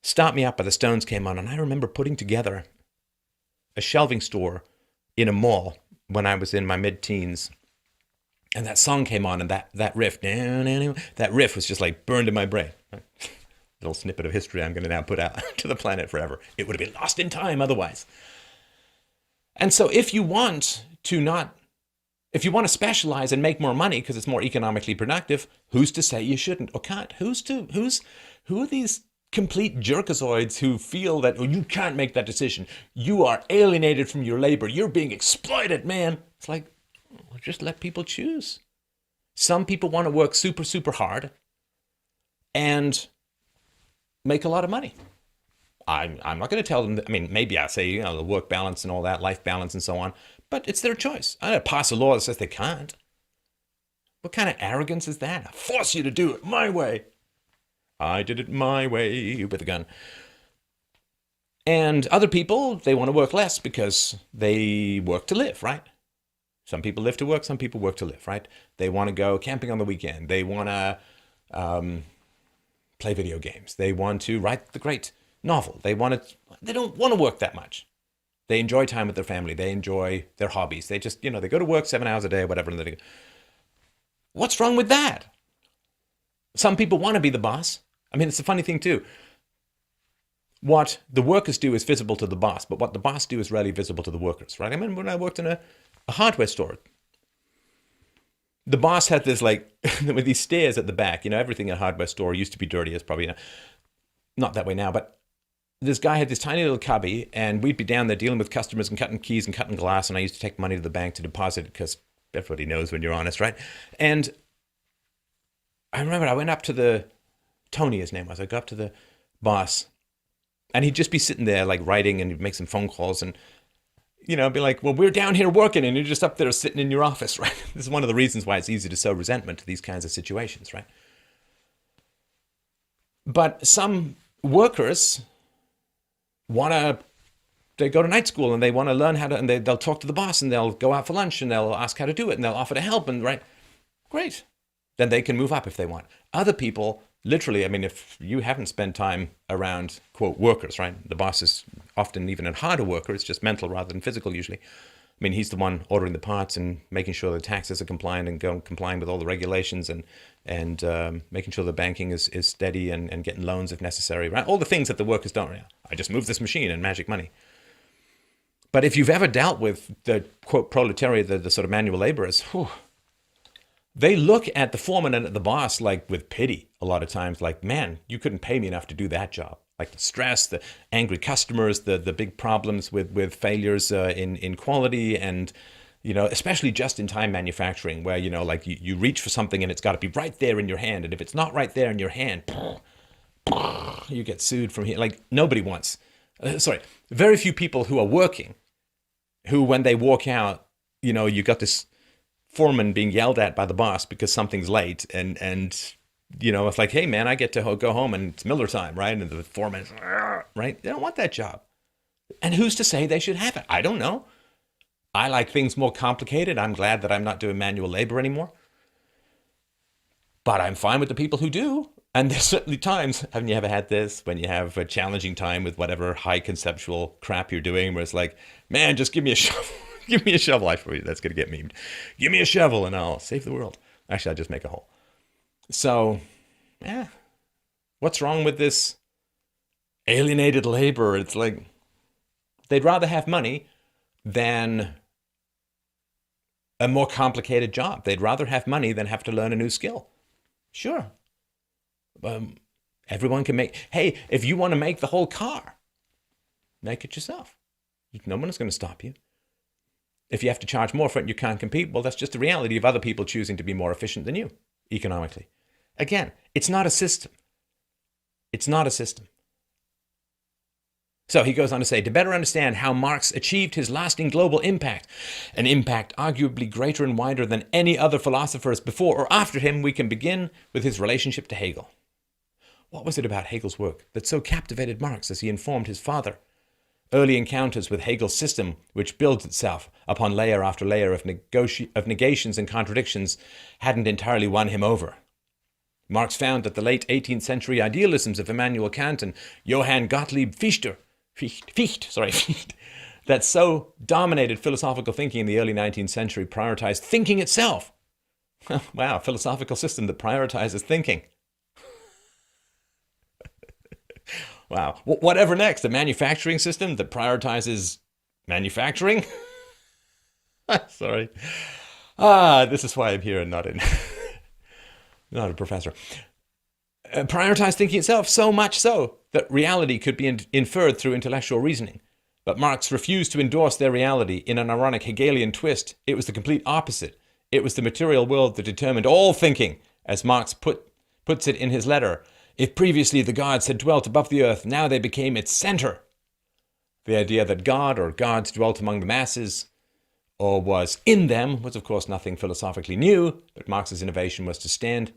Start Me Up by the Stones came on, and I remember putting together a shelving store in a mall when I was in my mid-teens. And that song came on, and that riff was just like burned in my brain. Little snippet of history I'm going to now put out to the planet forever. It would have been lost in time otherwise. And so if you want to specialize and make more money because it's more economically productive, who's to say you shouldn't or can't? Who are these complete jerkazoids who feel that, oh, you can't make that decision. You are alienated from your labor. You're being exploited, man. It's like, well, just let people choose. Some people want to work super, super hard and make a lot of money. I'm not going to tell them that, I mean, maybe I say, you know, the work balance and all that, life balance and so on, but it's their choice. I don't pass a law that says they can't. What kind of arrogance is that? I force you to do it my way. I did it my way with a gun. And other people, they want to work less because they work to live, right? Some people live to work, some people work to live, right? They want to go camping on the weekend. They want to play video games. They want to write the great novel. They don't want to work that much. They enjoy time with their family. They enjoy their hobbies. They just, you know, they go to work 7 hours a day, whatever. And what's wrong with that? Some people want to be the boss. I mean, it's a funny thing too. What the workers do is visible to the boss, but what the boss do is rarely visible to the workers, right? I remember when I worked in a hardware store, the boss had this, like, with these stairs at the back. You know, everything in a hardware store used to be dirty. It's probably not that way now, but this guy had this tiny little cubby, and we'd be down there dealing with customers and cutting keys and cutting glass, and I used to take money to the bank to deposit it because everybody knows when you're honest, right? And I remember I went up to Tony, his name was. I go up to the boss, and he'd just be sitting there, like, writing, and he'd make some phone calls, and, you know, be like, well, we're down here working, and you're just up there sitting in your office, right? This is one of the reasons why it's easy to sow resentment to these kinds of situations, right? But some workers they go to night school, and they want to learn how to, and they'll talk to the boss, and they'll go out for lunch, and they'll ask how to do it, and they'll offer to help, and right? Great. Then they can move up if they want. Other people, literally, I mean, if you haven't spent time around, quote, workers, right? The boss is often even a harder worker. It's just mental rather than physical usually. I mean, he's the one ordering the parts and making sure the taxes are compliant and complying with all the regulations and making sure the banking is steady and getting loans if necessary, right? All the things that the workers don't. I just move this machine and magic money. But if you've ever dealt with the, quote, proletariat, the sort of manual laborers, they look at the foreman and at the boss, like, with pity a lot of times, like, man, you couldn't pay me enough to do that job. like the stress, the angry customers, the big problems with failures in quality, and especially just-in-time manufacturing, where like you reach for something and it's got to be right there in your hand, and if it's not right there in your hand, you get sued from here. Like nobody wants. Very few people who are working, who when they walk out, you got this foreman being yelled at by the boss because something's late, and it's like, hey man, I get to go home and it's Miller time, right? And the foreman's right. They don't want that job, and who's to say they should have it? I don't know. I like things more complicated. I'm glad that I'm not doing manual labor anymore, but I'm fine with the people who do. And there's certainly times, haven't you ever had this, when you have a challenging time with whatever high conceptual crap you're doing, where it's like, man, just give me a shovel. Give me a shovel. That's going to get memed. Give me a shovel and I'll save the world. Actually, I'll just make a hole. So, what's wrong with this alienated labor? It's like, they'd rather have money than a more complicated job. They'd rather have money than have to learn a new skill. Sure. Everyone can hey, if you want to make the whole car, make it yourself. No one is going to stop you. If you have to charge more for it and you can't compete, well, that's just the reality of other people choosing to be more efficient than you economically. Again, it's not a system. It's not a system. So he goes on to say, to better understand how Marx achieved his lasting global impact, an impact arguably greater and wider than any other philosophers before or after him, we can begin with his relationship to Hegel. What was it about Hegel's work that so captivated Marx as he informed his father? Early encounters with Hegel's system, which builds itself upon layer after layer of negations and contradictions, hadn't entirely won him over. Marx found that the late 18th century idealisms of Immanuel Kant and Johann Gottlieb Fichte, that so dominated philosophical thinking in the early 19th century prioritized thinking itself. Wow, a philosophical system that prioritizes thinking. Wow. Whatever next? A manufacturing system that prioritizes manufacturing? Sorry. This is why I'm here and not a professor. Prioritize thinking itself, so much so that reality could be inferred through intellectual reasoning. But Marx refused to endorse their reality in an ironic Hegelian twist. It was the complete opposite. It was the material world that determined all thinking, as Marx puts it in his letter. If previously the gods had dwelt above the earth, now they became its center. The idea that God or gods dwelt among the masses or was in them was of course nothing philosophically new, but Marx's innovation was to stand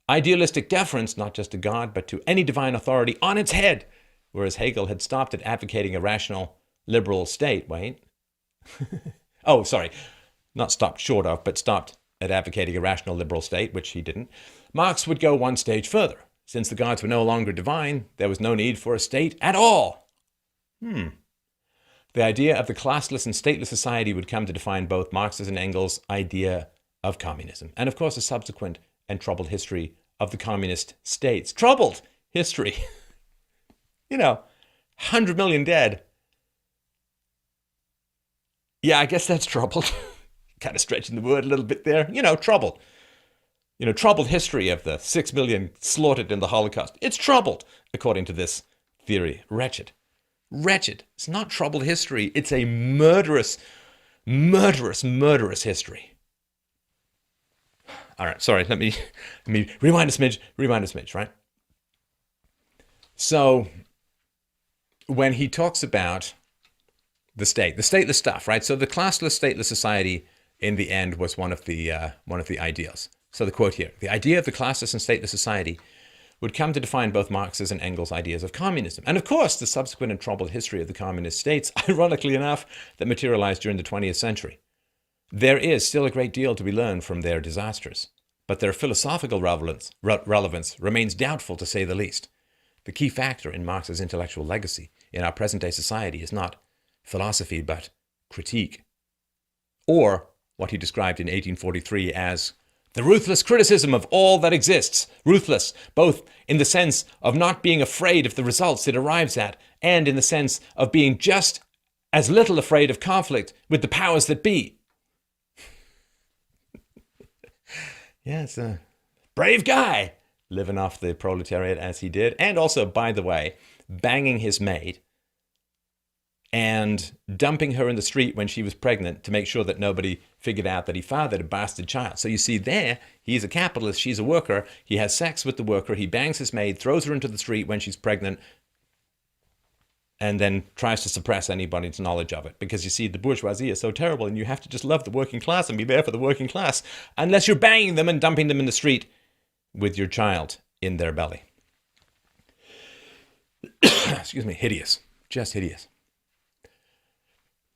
idealistic deference not just to God but to any divine authority on its head, whereas Hegel had stopped at advocating a rational liberal state. Not stopped short of, but stopped at advocating a rational liberal state, which he didn't. Marx would go one stage further. Since the gods were no longer divine, there was no need for a state at all. The idea of the classless and stateless society would come to define both Marx's and Engels' idea of communism, and of course a subsequent and troubled history of the communist states. Troubled history. 100 million dead. Yeah, I guess that's troubled. Kind of stretching the word a little bit there. Troubled. Troubled history of the 6 million slaughtered in the Holocaust. It's troubled, according to this theory. Wretched. Wretched. It's not troubled history. It's a murderous history. All right, sorry, let me rewind a smidge, right? So, when he talks about the stateless stuff, right? So the classless, stateless society in the end was one of the ideals. So the quote here, the idea of the classless and stateless society would come to define both Marx's and Engels' ideas of communism. And of course, the subsequent and troubled history of the communist states, ironically enough, that materialized during the 20th century. There is still a great deal to be learned from their disasters, but their philosophical relevance remains doubtful to say the least. The key factor in Marx's intellectual legacy in our present-day society is not philosophy, but critique. Or what he described in 1843 as the ruthless criticism of all that exists, ruthless, both in the sense of not being afraid of the results it arrives at, and in the sense of being just as little afraid of conflict with the powers that be. Yeah, it's a brave guy living off the proletariat as he did. And also, by the way, banging his maid and dumping her in the street when she was pregnant to make sure that nobody figured out that he fathered a bastard child. So you see there, he's a capitalist, she's a worker, he has sex with the worker, he bangs his maid, throws her into the street when she's pregnant, and then tries to suppress anybody's knowledge of it. Because you see, the bourgeoisie is so terrible, and you have to just love the working class and be there for the working class, unless you're banging them and dumping them in the street with your child in their belly. Excuse me, hideous, just hideous.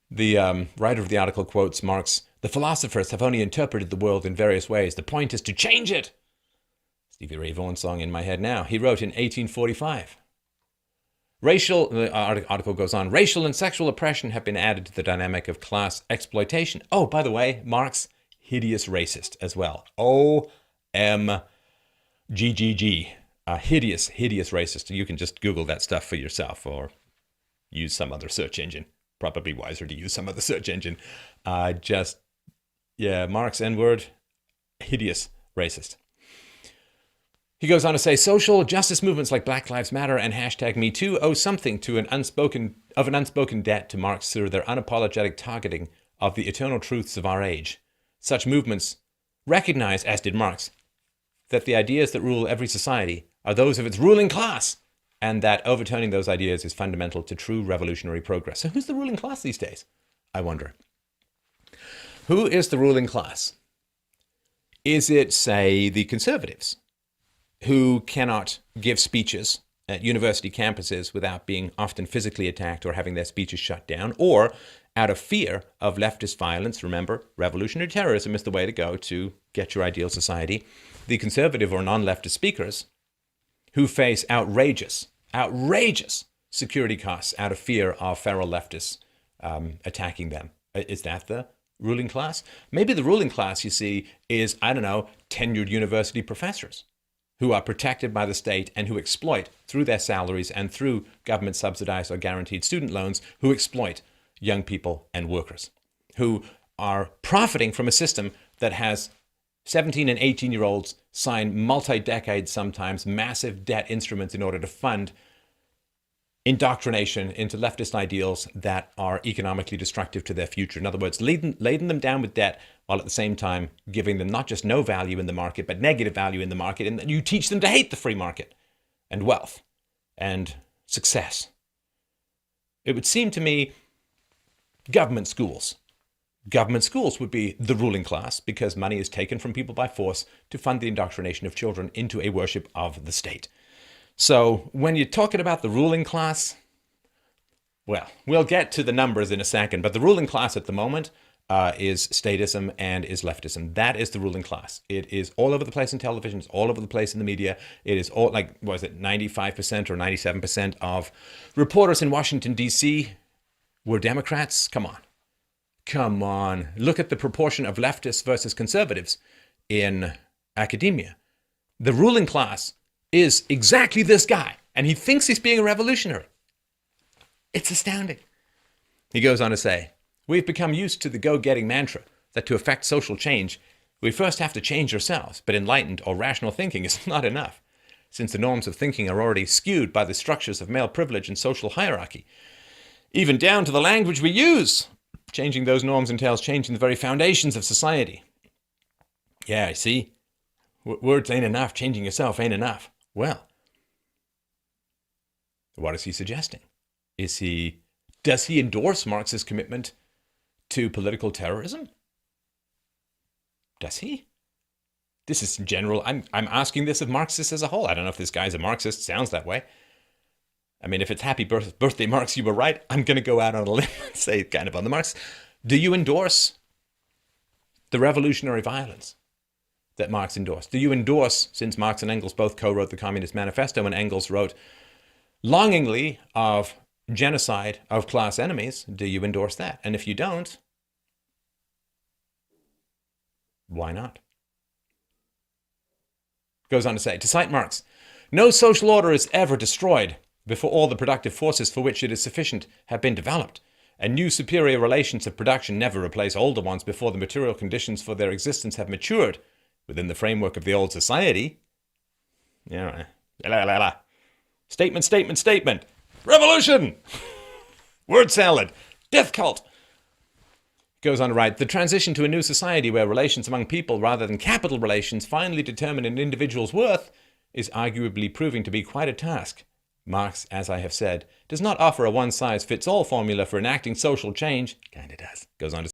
The writer of the article quotes Marx, "The philosophers have only interpreted the world in various ways. The point is to change it." Stevie Ray Vaughan song in my head now. He wrote in 1845. The article goes on, racial and sexual oppression have been added to the dynamic of class exploitation. Oh, by the way, Marx, hideous racist as well. O-M-G-G-G. Hideous racist. You can just Google that stuff for yourself or use some other search engine. Probably wiser to use some other search engine. Marx, N-word, hideous racist. He goes on to say, social justice movements like Black Lives Matter and #MeToo owe something to an unspoken debt to Marx through their unapologetic targeting of the eternal truths of our age. Such movements recognize, as did Marx, that the ideas that rule every society are those of its ruling class, and that overturning those ideas is fundamental to true revolutionary progress. So who's the ruling class these days? I wonder. Who is the ruling class? Is it, say, the conservatives, who cannot give speeches at university campuses without being often physically attacked or having their speeches shut down, or out of fear of leftist violence? Remember, revolutionary terrorism is the way to go to get your ideal society. The conservative or non-leftist speakers who face outrageous security costs out of fear of feral leftists attacking them. Is that the ruling class? Maybe the ruling class, you see, is, tenured university professors who are protected by the state and who exploit, through their salaries and through government subsidized or guaranteed student loans, who exploit young people and workers, who are profiting from a system that has 17 and 18-year-olds sign multi-decade, sometimes massive debt instruments in order to fund indoctrination into leftist ideals that are economically destructive to their future. In other words, laden them down with debt while at the same time giving them not just no value in the market, but negative value in the market. And you teach them to hate the free market and wealth and success. It would seem to me government schools would be the ruling class, because money is taken from people by force to fund the indoctrination of children into a worship of the state. So when you're talking about the ruling class, well, we'll get to the numbers in a second, but the ruling class at the moment is statism and is leftism. That is the ruling class. It is all over the place in television. It's all over the place in the media. It is all, 95% or 97% of reporters in Washington, D.C. were Democrats? Come on. Look at the proportion of leftists versus conservatives in academia. The ruling class is exactly this guy, and he thinks he's being a revolutionary. It's astounding. He goes on to say, we've become used to the go-getting mantra that to effect social change, we first have to change ourselves, but enlightened or rational thinking is not enough, since the norms of thinking are already skewed by the structures of male privilege and social hierarchy, even down to the language we use. Changing those norms entails changing the very foundations of society. Yeah, I see. Words ain't enough. Changing yourself ain't enough. Well, what is he suggesting? Does he endorse Marx's commitment to political terrorism? Does he? This is general. I'm asking this of Marxists as a whole. I don't know if this guy's a Marxist. Sounds that way. I mean, if it's happy birthday, Marx, you were right. I'm going to go out on a limb and say kind of on the Marx. Do you endorse the revolutionary violence that Marx endorsed? Do you endorse, since Marx and Engels both co-wrote the Communist Manifesto, and Engels wrote longingly of genocide of class enemies, do you endorse that? And if you don't, why not? Goes on to say, to cite Marx, no social order is ever destroyed before all the productive forces for which it is sufficient have been developed, and new superior relations of production never replace older ones before the material conditions for their existence have matured within the framework of the old society. Yeah, statement. Revolution! Word salad. Death cult. Goes on to write, the transition to a new society where relations among people rather than capital relations finally determine an individual's worth is arguably proving to be quite a task. Marx, as I have said, does not offer a one-size-fits-all formula for enacting social change. Kinda does. Goes on to